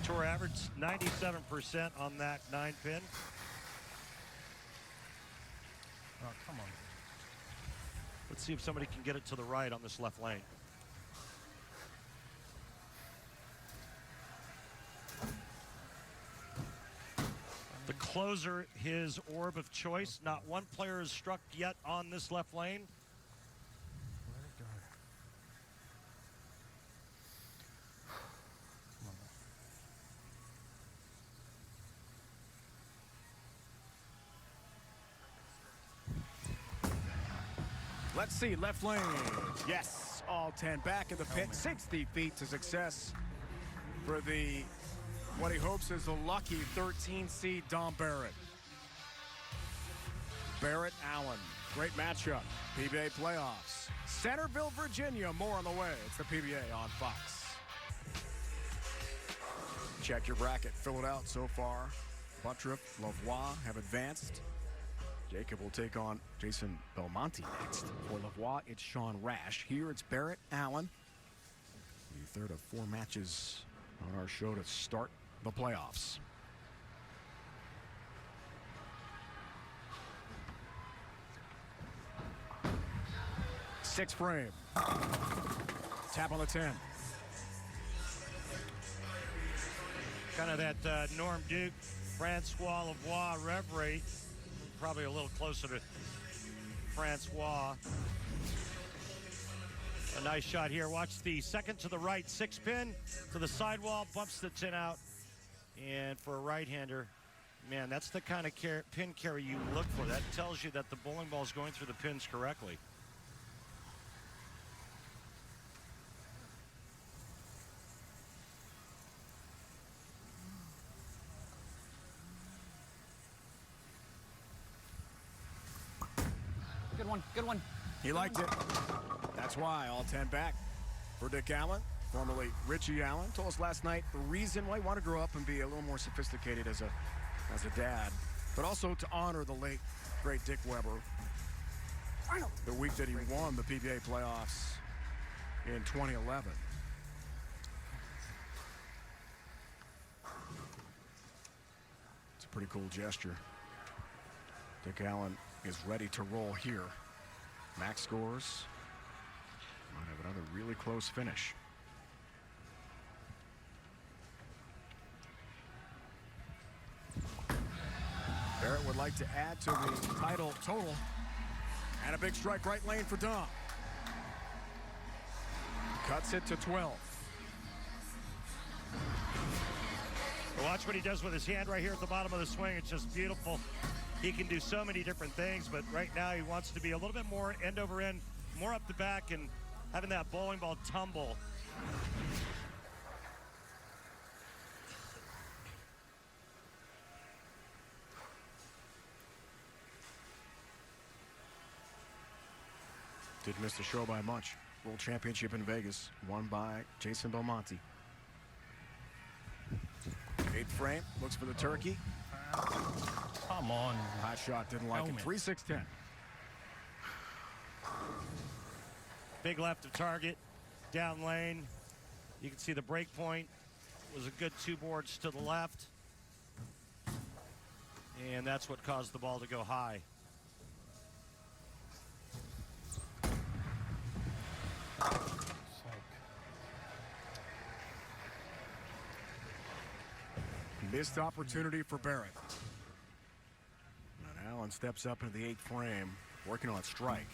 Tour average 97% on that 9-pin. Oh, come on. Let's see if somebody can get it to the right on this left lane. The closer, his orb of choice. Not one player has struck yet on this left lane. Let it go. Come on. Let's see, left lane. Yes, all 10 back in the pit. 60 feet to success for the, what he hopes is the lucky 13 seed Dom Barrett. Barrett Allen, great matchup. PBA playoffs. Centerville, Virginia, more on the way. It's the PBA on Fox. Check your bracket, fill it out so far. Butturff, Lavoie have advanced. Jacob will take on Jason Belmonte next. For Lavoie, it's Sean Rash. Here it's Barrett Allen. The third of 4 matches on our show to start the playoffs. Sixth frame. Tap on the 10. Kind of that Norm Duke, Francois Lavoie reverie. Probably a little closer to Francois. A nice shot here. Watch the second to the right, 6-pin to the sidewall, bumps the 10 out. And for a right-hander, man, that's the kind of pin carry you look for. That tells you that the bowling ball is going through the pins correctly. Good one, good one. He liked it. That's why all 10 back for Dick Allen, formerly Richie Allen. Told us last night the reason why he wanted to grow up and be a little more sophisticated as a dad, but also to honor the late, great Dick Weber. The week that he won the PBA playoffs in 2011. It's a pretty cool gesture. Dick Allen is ready to roll here. Max scores. Might have another really close finish. Barrett would like to add to the title total. And a big strike right lane for Dom. Cuts it to 12. Watch what he does with his hand right here at the bottom of the swing. It's just beautiful. He can do so many different things, but right now he wants to be a little bit more end over end, more up the back, and having that bowling ball tumble. Didn't miss the show by much. World Championship in Vegas, won by Jason Belmonte. 8th frame, looks for the turkey. Come on. Hot shot, didn't like it. 3-6-10. Big left of target, down lane. You can see the break point was a good 2 boards to the left. And that's what caused the ball to go high. Missed opportunity for Barrett. Allen steps up into the 8th frame, working on strike.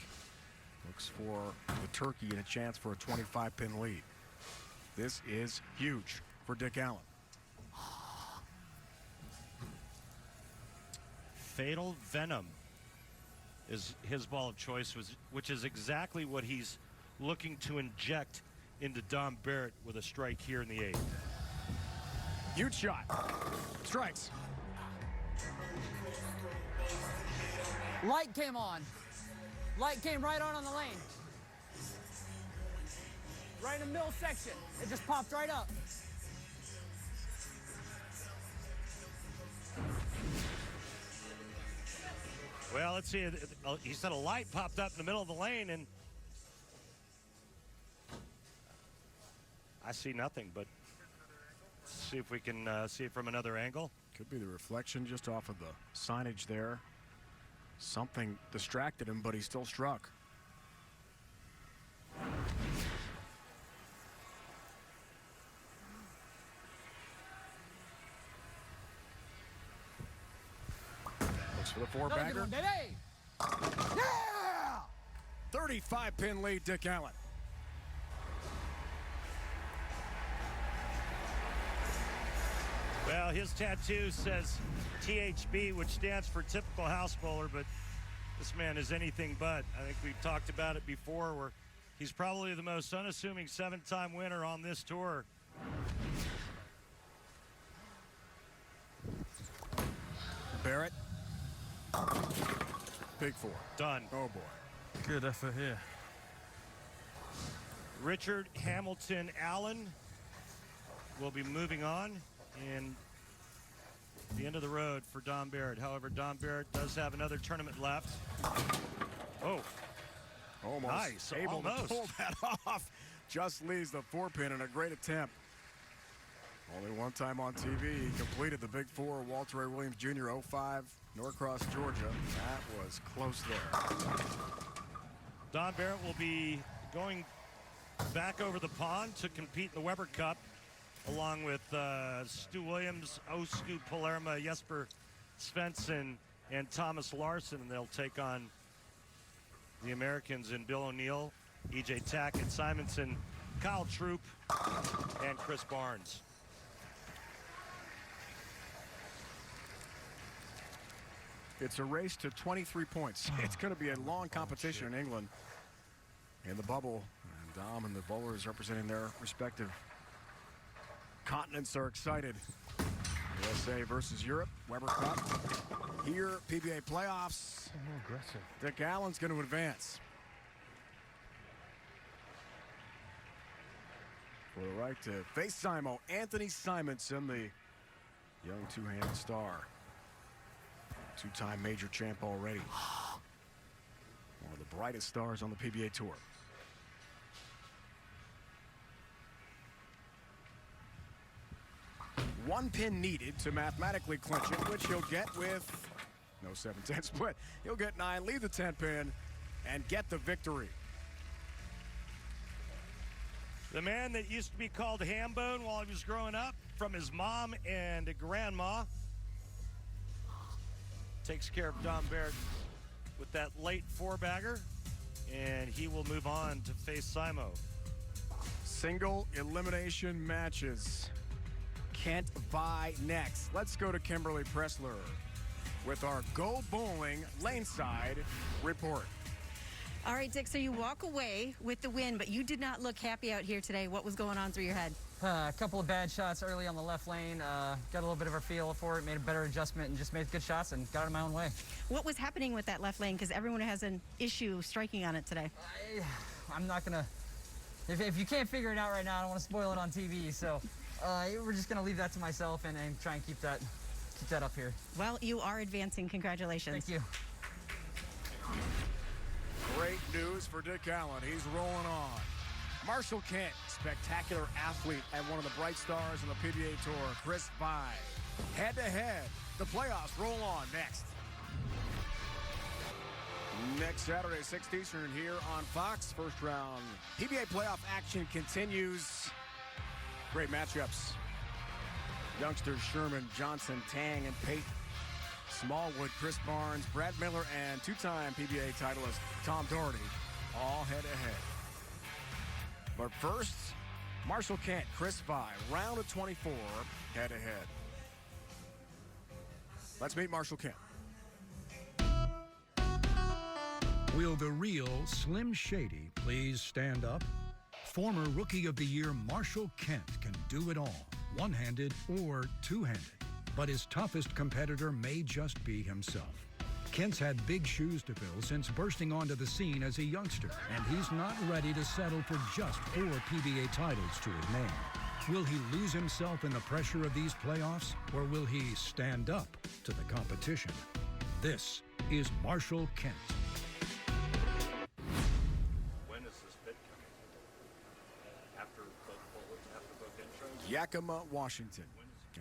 Looks for the turkey and a chance for a 25-pin lead. This is huge for Dick Allen. Fatal Venom is his ball of choice, which is exactly what he's looking to inject into Dom Barrett with a strike here in the 8th. Huge shot. Strikes. Light came on. Light came right on the lane. Right in the middle section. It just popped right up. Well, let's see. He said a light popped up in the middle of the lane, and I see nothing, but see if we can see it from another angle. Could be the reflection just off of the signage there. Something distracted him, but he still struck. Looks for the four-bagger. Yeah! 35-pin lead, Dick Allen. Well, his tattoo says THB, which stands for typical house bowler, but this man is anything but. I think we've talked about it before, where he's probably the most unassuming 7-time winner on this tour. Barrett. Big four. Done. Oh, boy. Good effort here. Richard Hamilton Allen will be moving on in the end of the road for Dom Barrett. However, Dom Barrett does have another tournament left. Oh, Almost nice. Able Almost. to pull that off. Just leaves the 4-pin in a great attempt. Only one time on TV, he completed the big four. Walter A. Williams Jr. 05, Norcross, Georgia. That was close there. Dom Barrett will be going back over the pond to compete in the Weber Cup, along with Stu Williams, Stu Palermo, Jesper Svensson, and Thomas Larson. And they'll take on the Americans in Bill O'Neill, E.J. Tackett, Simonson, Kyle Troop, and Chris Barnes. It's a race to 23 points. It's going to be a long competition in England in the bubble. And Dom and the bowlers representing their respective continents are excited. USA versus Europe, Weber Cup. Here, PBA playoffs. More aggressive. Dick Allen's going to advance. For the right to face Simo, Anthony Simonson, the young two-handed star. Two-time major champ already. One of the brightest stars on the PBA Tour. One pin needed to mathematically clinch it, which he'll get with no 7-10 split. He'll get 9, leave the 10-pin, and get the victory. The man that used to be called Hambone while he was growing up, from his mom and grandma, takes care of Dom Barrett with that late 4-bagger, and he will move on to face Simo. Single elimination matches. Kent Vi next. Let's go to Kimberly Pressler with our Go Bowling Laneside report. All right, Dick, so you walk away with the win, but you did not look happy out here today. What was going on through your head? A couple of bad shots early on the left lane. Got a little bit of a feel for it, made a better adjustment, and just made good shots and got out of my own way. What was happening with that left lane? Because everyone has an issue striking on it today. I'm not going to... If you can't figure it out right now, I don't want to spoil it on TV. So we're just going to leave that to myself and try and keep that up here. Well, you are advancing. Congratulations. Thank you. Great news for Dick Allen. He's rolling on. Marshall Kent, spectacular athlete and one of the bright stars on the PBA Tour. Chris Vi. Head-to-head. The playoffs roll on next. Next Saturday, 6 Eastern here on Fox. First round PBA playoff action continues. Great matchups. Youngsters Sherman, Johnson, Tang, and Pate. Smallwood, Chris Barnes, Brad Miller, and two-time PBA titleist Tom Doherty all head-to-head. But first, Marshall Kent, Chris Vi, round of 24, head-to-head. Let's meet Marshall Kent. Will the real Slim Shady please stand up? Former Rookie of the Year Marshall Kent can do it all, one-handed or two-handed. But his toughest competitor may just be himself. Kent's had big shoes to fill since bursting onto the scene as a youngster, and he's not ready to settle for just 4 PBA titles to his name. Will he lose himself in the pressure of these playoffs, or will he stand up to the competition? This is Marshall Kent. When is this bid coming? After both intros? Yakima, Washington.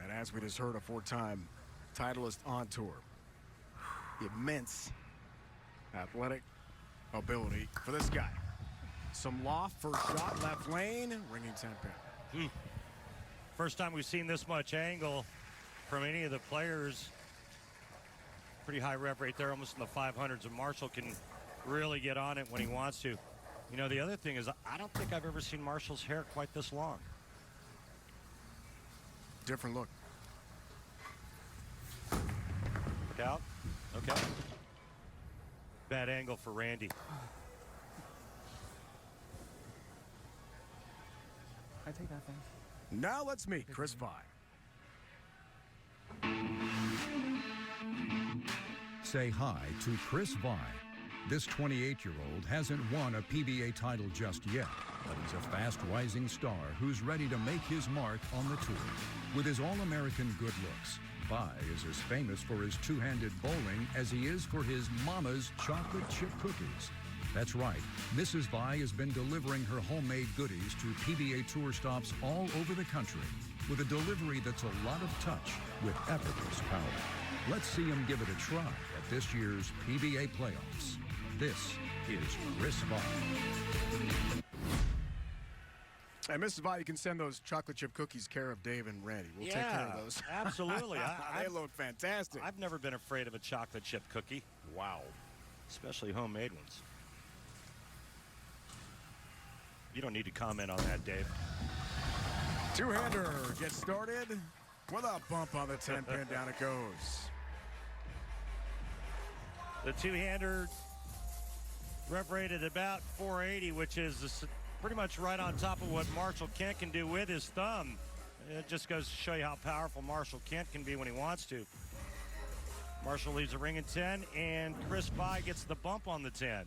And as we just heard, a 4-time titleist on tour. Immense athletic ability for this guy. Some loft, first shot, left lane, ringing 10-pin. First time we've seen this much angle from any of the players. Pretty high rev rate there, almost in the 500s, and Marshall can really get on it when he wants to. You know, the other thing is, I don't think I've ever seen Marshall's hair quite this long. Different look. Look out. Okay. Bad angle for Randy. I take that thing. Now let's meet Chris Vi. Say hi to Chris Vi. This 28-year-old hasn't won a PBA title just yet, but he's a fast-rising star who's ready to make his mark on the tour. With his all-American good looks, Vi is as famous for his two-handed bowling as he is for his mama's chocolate chip cookies. That's right, Mrs. Vi has been delivering her homemade goodies to PBA tour stops all over the country with a delivery that's a lot of touch with effortless power. Let's see him give it a try at this year's PBA playoffs. This is Chris Vi. And Mrs. Vi, you can send those chocolate chip cookies care of Dave and Randy. We'll take care of those. Absolutely. They look fantastic. I've never been afraid of a chocolate chip cookie. Wow. Especially homemade ones. You don't need to comment on that, Dave. Two-hander gets started with a bump on the 10-pin. Down it goes. The two-hander rev rated about 480, which is pretty much right on top of what Marshall Kent can do with his thumb. It just goes to show you how powerful Marshall Kent can be when he wants to. Marshall leaves a ring in 10, and Chris Vi gets the bump on the 10.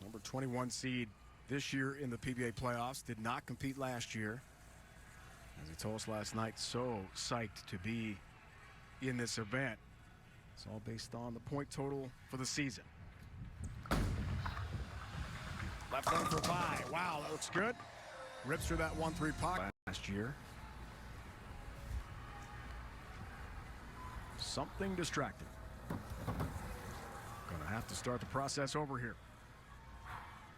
Number 21 seed this year in the PBA playoffs. Did not compete last year. As he told us last night, so psyched to be in this event. It's all based on the point total for the season. Left hand for Vi. Wow, that looks good. Rips through that 1-3 pocket last year. Something distracting. Gonna have to start the process over here.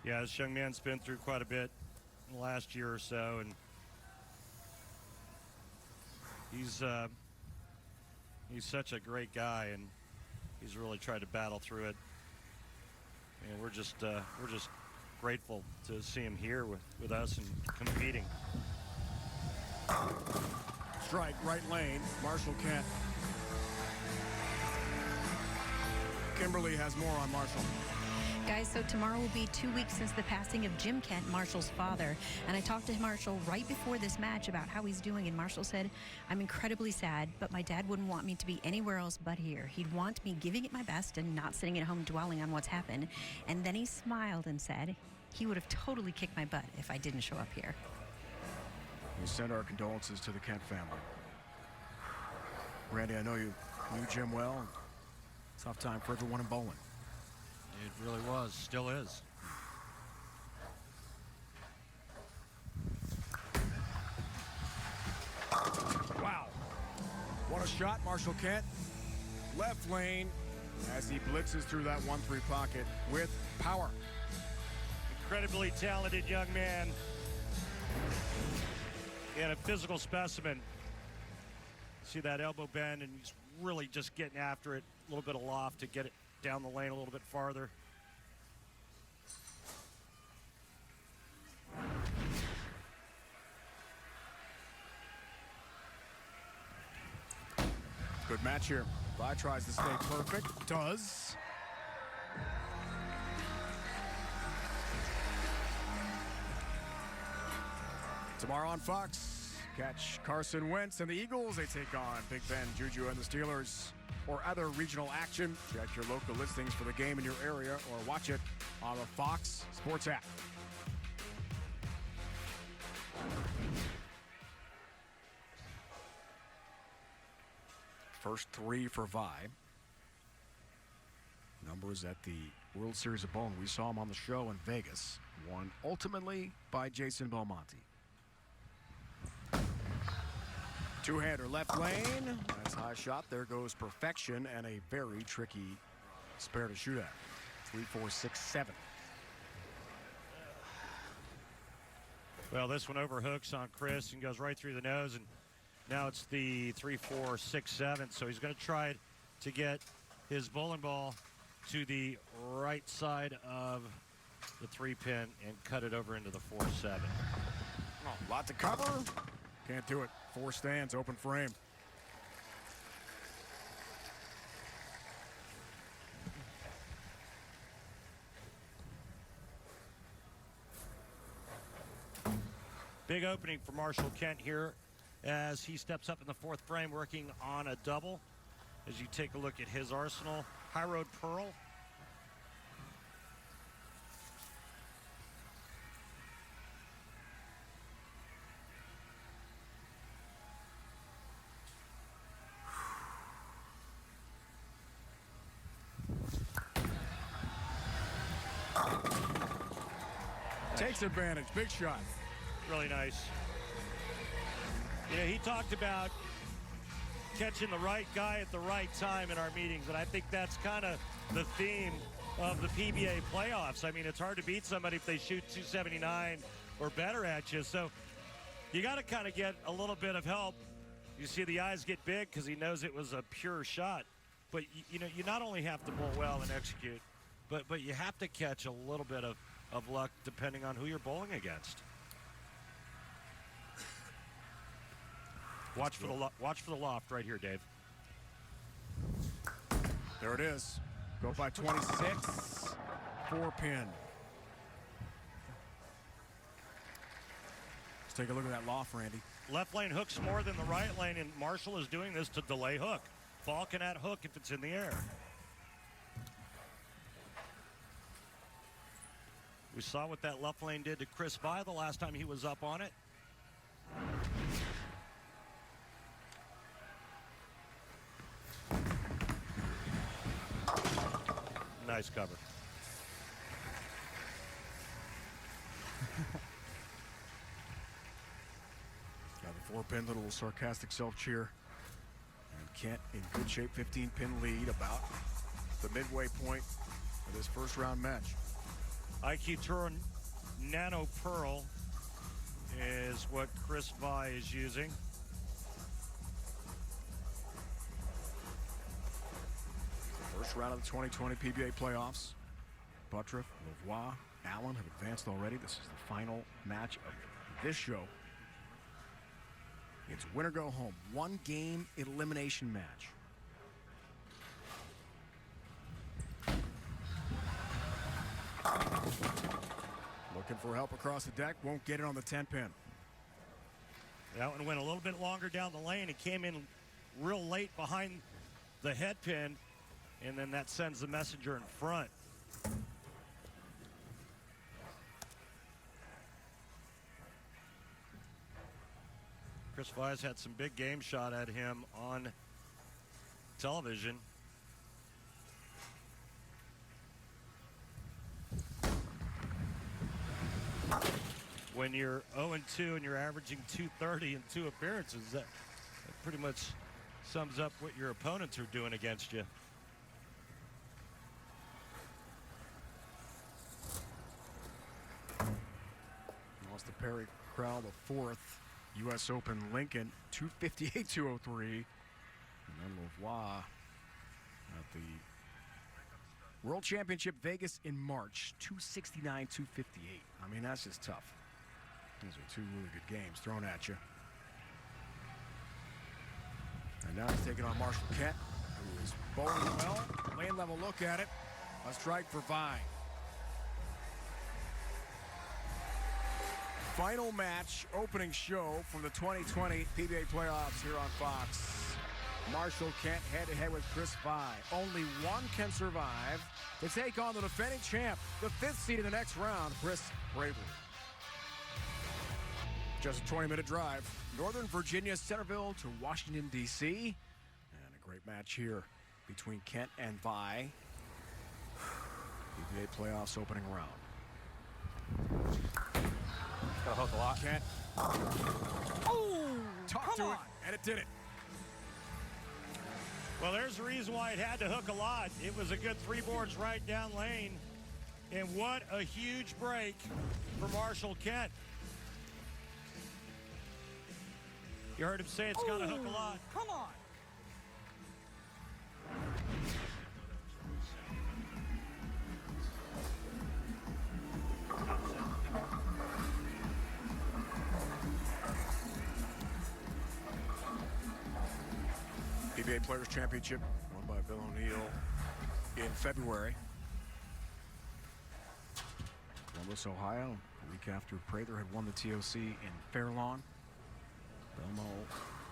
Yeah, this young man's been through quite a bit in the last year or so, and he's such a great guy, and he's really tried to battle through it. And we're just grateful to see him here with us and competing. Strike, right lane, Marshall Kent. Kimberly has more on Marshall. Guys, so tomorrow will be 2 weeks since the passing of Jim Kent, Marshall's father. And I talked to Marshall right before this match about how he's doing. And Marshall said, I'm incredibly sad, but my dad wouldn't want me to be anywhere else but here. He'd want me giving it my best and not sitting at home dwelling on what's happened. And then he smiled and said he would have totally kicked my butt if I didn't show up here. We send our condolences to the Kent family. Randy, I know you knew Jim well. Tough time for everyone in bowling. It really was, still is. Wow. What a shot, Marshall Kent. Left lane as he blitzes through that 1-3 pocket with power. Incredibly talented young man and a physical specimen. See that elbow bend, and he's really just getting after it. A little bit of loft to get it down the lane a little bit farther. Good match here. Vi tries to stay perfect. Does. Tomorrow on Fox, catch Carson Wentz and the Eagles. They take on Big Ben, Juju, and the Steelers. Or other regional action. Check your local listings for the game in your area or watch it on the Fox Sports app. First 3 for Vi. Numbers at the World Series of Bowling. We saw him on the show in Vegas. Won ultimately by Jason Belmonte. Two-hander left lane. That's a high shot. There goes perfection and a very tricky spare to shoot at. 3, 4, 6, 7. Well, this one overhooks on Chris and goes right through the nose, and now it's the 3, 4, 6, 7. So he's going to try to get his bowling ball to the right side of the 3-pin and cut it over into the 4, 7. Oh, lot to cover. Can't do it. 4 stands, open frame. Big opening for Marshall Kent here as he steps up in the 4th frame working on a double. As you take a look at his arsenal, High Road Pearl. Takes advantage. Big shot. Really nice. You know, he talked about catching the right guy at the right time in our meetings, and I think that's kind of the theme of the PBA playoffs. I mean, it's hard to beat somebody if they shoot 279 or better at you, so you got to kind of get a little bit of help. You see the eyes get big because he knows it was a pure shot, but you know, you not only have to bowl well and execute, but you have to catch a little bit of luck depending on who you're bowling against. Watch for the loft right here, Dave. There it is. Go by 26. 4-pin. Let's take a look at that loft, Randy. Left lane hooks more than the right lane, and Marshall is doing this to delay hook. Ball can add hook if it's in the air. We saw what that left lane did to Chris Vi the last time he was up on it. Nice cover. Got the 4-pin, little sarcastic self-cheer. And Kent in good shape, 15-pin lead, about the midway point of this first-round match. IQ Tour Nano Pearl is what Chris Vi is using. First round of the 2020 PBA playoffs. Butturff, Lavoie, Allen have advanced already. This is the final match of this show. It's win or go home. 1-game elimination match. Looking for help across the deck. Won't get it on the 10-pin. That one went a little bit longer down the lane. It came in real late behind the head pin, and then that sends the messenger in front. Chris Vi's had some big game shot at him on television. When you're 0-2 and you're averaging 230 in 2 appearances, that pretty much sums up what your opponents are doing against you. Lost to Perry Crowell, the 4th. U.S. Open Lincoln, 258-203. And then Lavoie at the World Championship Vegas in March, 269, 258. I mean, that's just tough. Those are two really good games thrown at you. And now he's taking on Marshall Kent, who is bowling well. Lane level look at it. A strike for Vine. Final match, opening show from the 2020 PBA playoffs here on Fox. Marshall Kent head-to-head with Chris Vine. Only one can survive to take on the defending champ, the 5th seed in the next round, Chris Bravery. Just a 20-minute drive. Northern Virginia, Centerville to Washington, D.C. And a great match here between Kent and Vi. PBA playoffs opening round. Gotta hook a lot. Kent. Oh! Talk to it, and it did it. Well, there's the reason why it had to hook a lot. It was a good 3 boards right down lane. And what a huge break for Marshall Kent. You heard him say it's got to hook a lot. Come on. PBA Players Championship won by Bill O'Neill in February. Columbus, Ohio, a week after Prather had won the TOC in Fairlawn. Belmo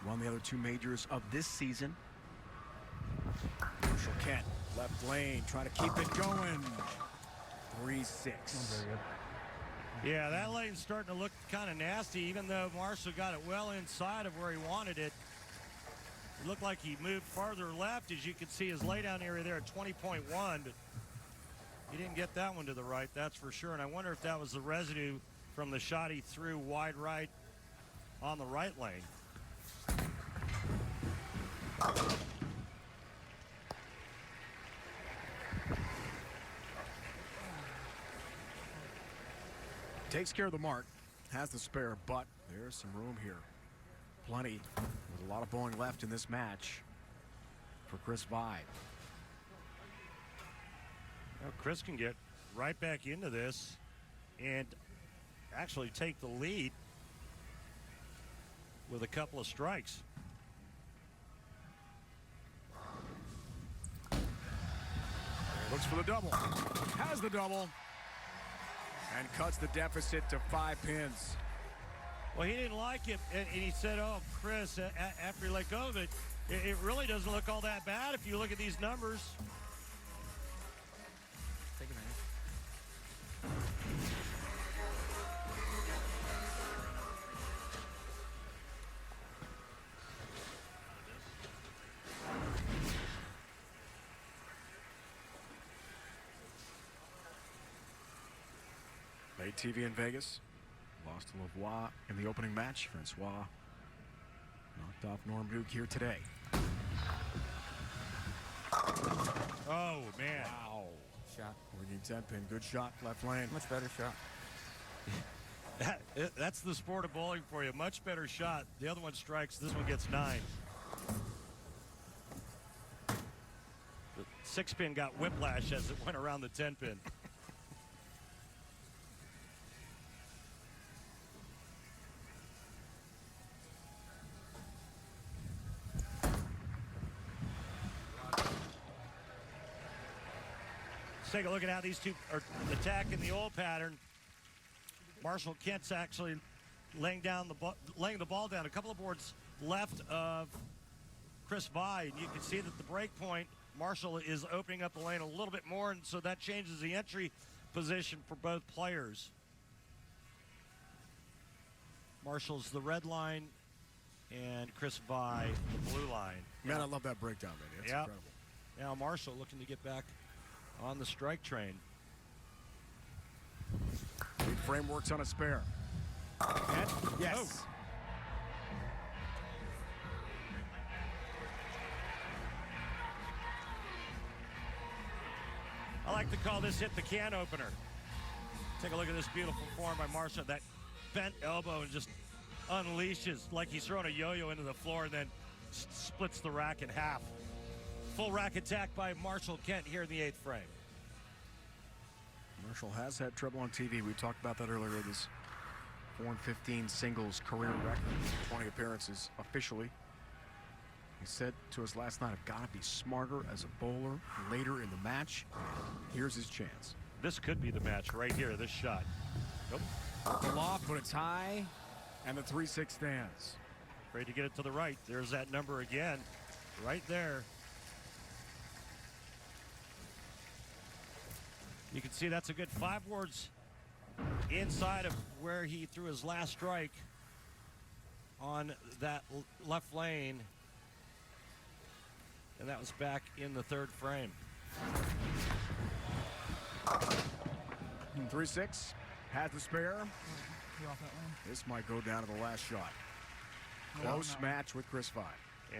won the other 2 majors of this season. Marshall Kent, left lane, trying to keep it going. 3-6. Very good. Yeah, that lane's starting to look kind of nasty, even though Marshall got it well inside of where he wanted it. It looked like he moved farther left, as you can see his laydown area there at 20.1, but he didn't get that one to the right, that's for sure. And I wonder if that was the residue from the shot he threw wide right on the right lane. Takes care of the mark, has the spare, but there's some room here. Plenty, with a lot of bowling left in this match for Chris Vi. Well, Chris can get right back into this and actually take the lead with a couple of strikes. Looks for the double, has the double, and cuts the deficit to 5 pins. Well, he didn't like it, and he said, oh, Chris, after he let go of it, it really doesn't look all that bad if you look at these numbers. Take advantage. Made TV in Vegas. Lost to Lavoie in the opening match. Francois knocked off Norm Duke here today. Oh, man. Wow. Shot. Working 10 pin. Good shot. Left lane. Much better shot. That's the sport of bowling for you. Much better shot. The other one strikes. This one gets 9. The 6-pin got whiplash as it went around the 10-pin. Take a look at how these two are attacking the old pattern. Marshall Kent's actually laying the ball down a couple of boards left of Chris Vi, and you can see that the break point, Marshall is opening up the lane a little bit more, and so that changes the entry position for both players. Marshall's the red line, and Chris Vi the blue line. Man, I love that breakdown, man. It's incredible. Now Marshall looking to get back on the strike train. Big frame works on a spare. And yes. Oh. I like to call this hit the can opener. Take a look at this beautiful form by Marshall. That bent elbow and just unleashes like he's throwing a yo-yo into the floor and then splits the rack in half. Full rack attack by Marshall Kent here in the 8th frame. Marshall has had trouble on TV. We talked about that earlier. This 4-15 singles career record, 20 appearances officially. He said to us last night, I've got to be smarter as a bowler later in the match. Here's his chance. This could be the match right here, this shot. Nope. The loft, but it's high, and the 3-6 stands. Afraid to get it to the right. There's that number again, right there. You can see that's a good 5 boards inside of where he threw his last strike on that left lane. And that was back in the 3rd frame. 3-6 has the spare. This might go down to the last shot. Close match with Chris Vye.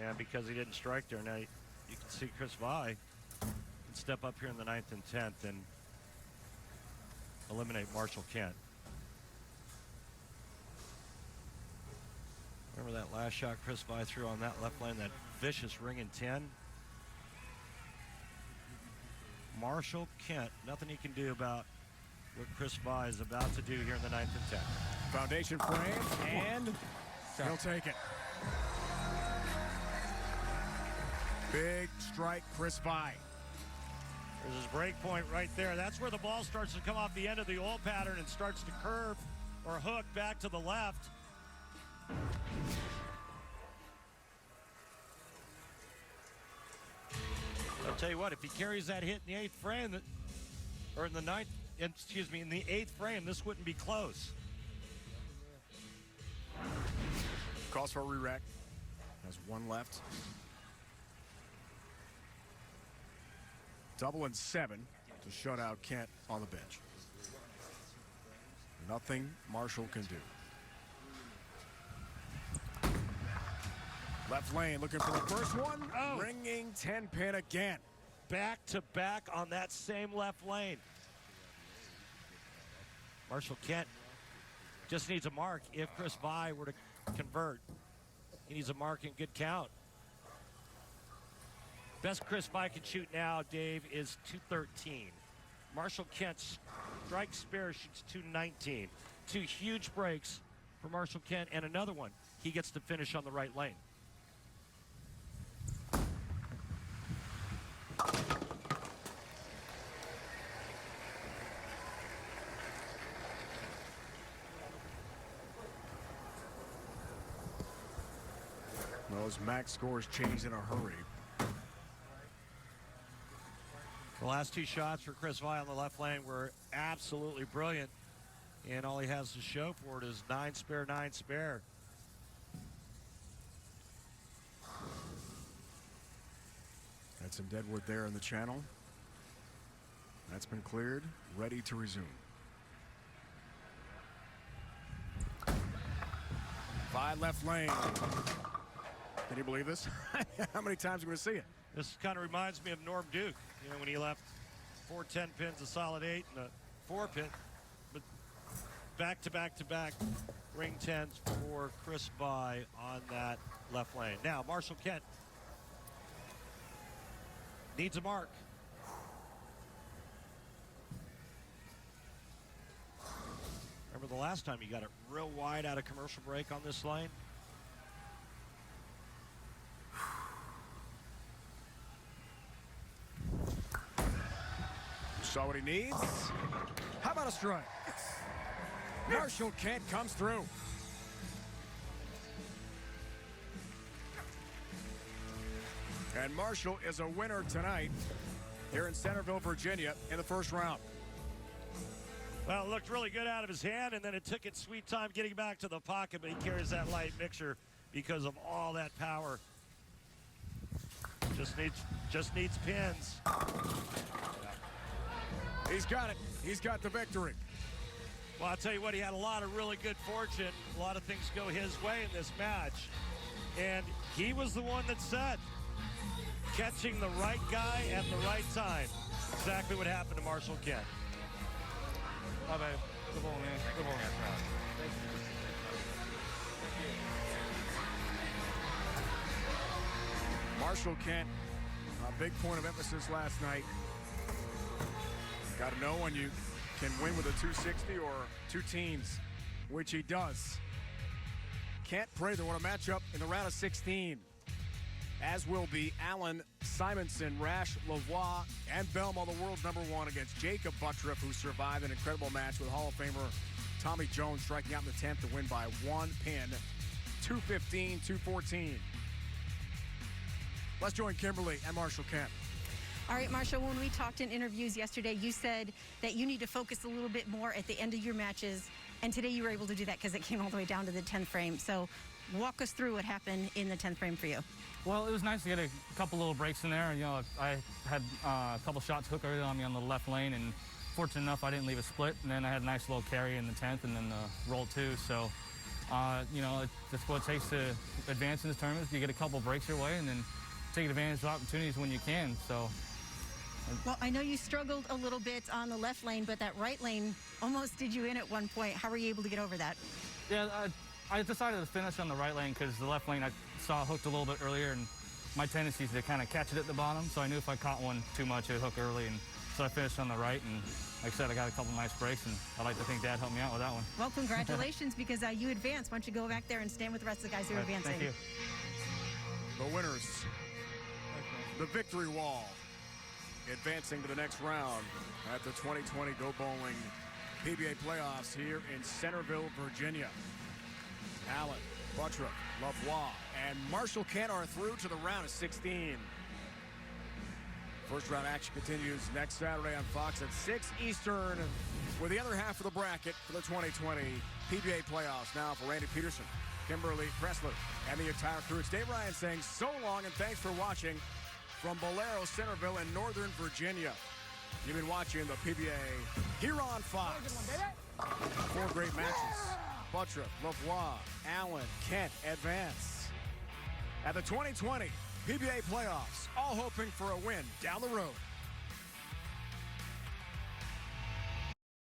And because he didn't strike there, now you can see Chris Vye can step up here in the 9th and 10th and eliminate Marshall Kent. Remember that last shot Chris Vye threw on that left lane, that vicious ring in 10? Marshall Kent, nothing he can do about what Chris Vye is about to do here in the 9th and 10th. Foundation frame, and he'll take it. Big strike, Chris Vye. There's his break point right there. That's where the ball starts to come off the end of the old pattern and starts to curve or hook back to the left. I'll tell you what, if he carries that hit in the 8th frame, or in the 9th, excuse me, in the 8th frame, this wouldn't be close. Calls for a re-rack. Has 1 left. Double and 7 to shut out Kent on the bench. Nothing Marshall can do. Left lane looking for the first one. Oh. Ringing 10-pin again. Back to back on that same left lane. Marshall Kent just needs a mark if Chris Vye were to convert. He needs a mark in good count. Best Chris Vye can shoot now, Dave, is 213. Marshall Kent's strike spare shoots 219. 2 huge breaks for Marshall Kent, and another one. He gets to finish on the right lane. Those max scores changed in a hurry. The last 2 shots for Chris Vye on the left lane were absolutely brilliant. And all he has to show for it is 9 spare, 9 spare. Had some deadwood there in the channel. That's been cleared, ready to resume. Vye left lane. Can you believe this? How many times are we going to see it? This kind of reminds me of Norm Duke, you know, when he left 4 10 pins, a solid 8, and a 4 pin. But back to back to back ring 10s for Chris Vye on that left lane. Now, Marshall Kent needs a mark. Remember the last time you got it real wide out of commercial break on this lane? Saw what he needs. How about a strike? Marshall Kent comes through. And Marshall is a winner tonight here in Centerville, Virginia in the first round. Well, it looked really good out of his hand, and then it took its sweet time getting back to the pocket, but he carries that light mixer because of all that power. Just needs pins. He's got it. He's got the victory. Well, I'll tell you what, he had a lot of really good fortune. A lot of things go his way in this match. And he was the one that said, catching the right guy at the right time. Exactly what happened to Marshall Kent. Bye, babe. Good ball, man. Good ball, man. Thank you. Marshall Kent, a big point of emphasis last night. Got to know when you can win with a 260 or two teams, which he does. Kent Prather, what a matchup in the round of 16. As will be Allen, Simonson, Rash, Lavoie, and Belmo, the world's #1 against Jacob Butturff, who survived an incredible match with Hall of Famer Tommy Jones striking out in the 10th to win by 1 pin, 215, 214. Let's join Kimberly and Marshall Kent. All right, Marshall, when we talked in interviews yesterday, you said that you need to focus a little bit more at the end of your matches, and today you were able to do that because it came all the way down to the 10th frame. So walk us through what happened in the 10th frame for you. Well, it was nice to get a couple little breaks in there. You know, I had a couple shots hook early on me on the left lane, and fortunate enough I didn't leave a split. And then I had a nice little carry in the 10th and then the roll too. So, you know, that's what it takes to advance in this tournament. You get a couple breaks your way and then take advantage of opportunities when you can. So. Well, I know you struggled a little bit on the left lane, but that right lane almost did you in at one point. How were you able to get over that? Yeah, I decided to finish on the right lane because the left lane I saw hooked a little bit earlier, and my tendency is to kind of catch it at the bottom. So I knew if I caught one too much, it would hook early, and so I finished on the right. And like I said, I got a couple nice breaks, and I like to think Dad helped me out with that one. Well, congratulations, because you advanced. Why don't you go back there and stand with the rest of the guys who are advancing? Thank you. The winners, the victory wall, advancing to the next round at the 2020 Go Bowling PBA playoffs here in Centerville, Virginia. Allen, Butturff, Lavoie, and Marshall Kent are through to the round of 16. First round action continues next Saturday on Fox at 6 Eastern with the other half of the bracket for the 2020 PBA playoffs. Now for Randy Peterson, Kimberly Pressler, and the entire crew, it's Dave Ryan saying so long and thanks for watching from Bolero, Centerville, in Northern Virginia. You've been watching the PBA here on Fox. 4 great matches. Butturff, Lavoie, Allen, Kent advance at the 2020 PBA playoffs, all hoping for a win down the road.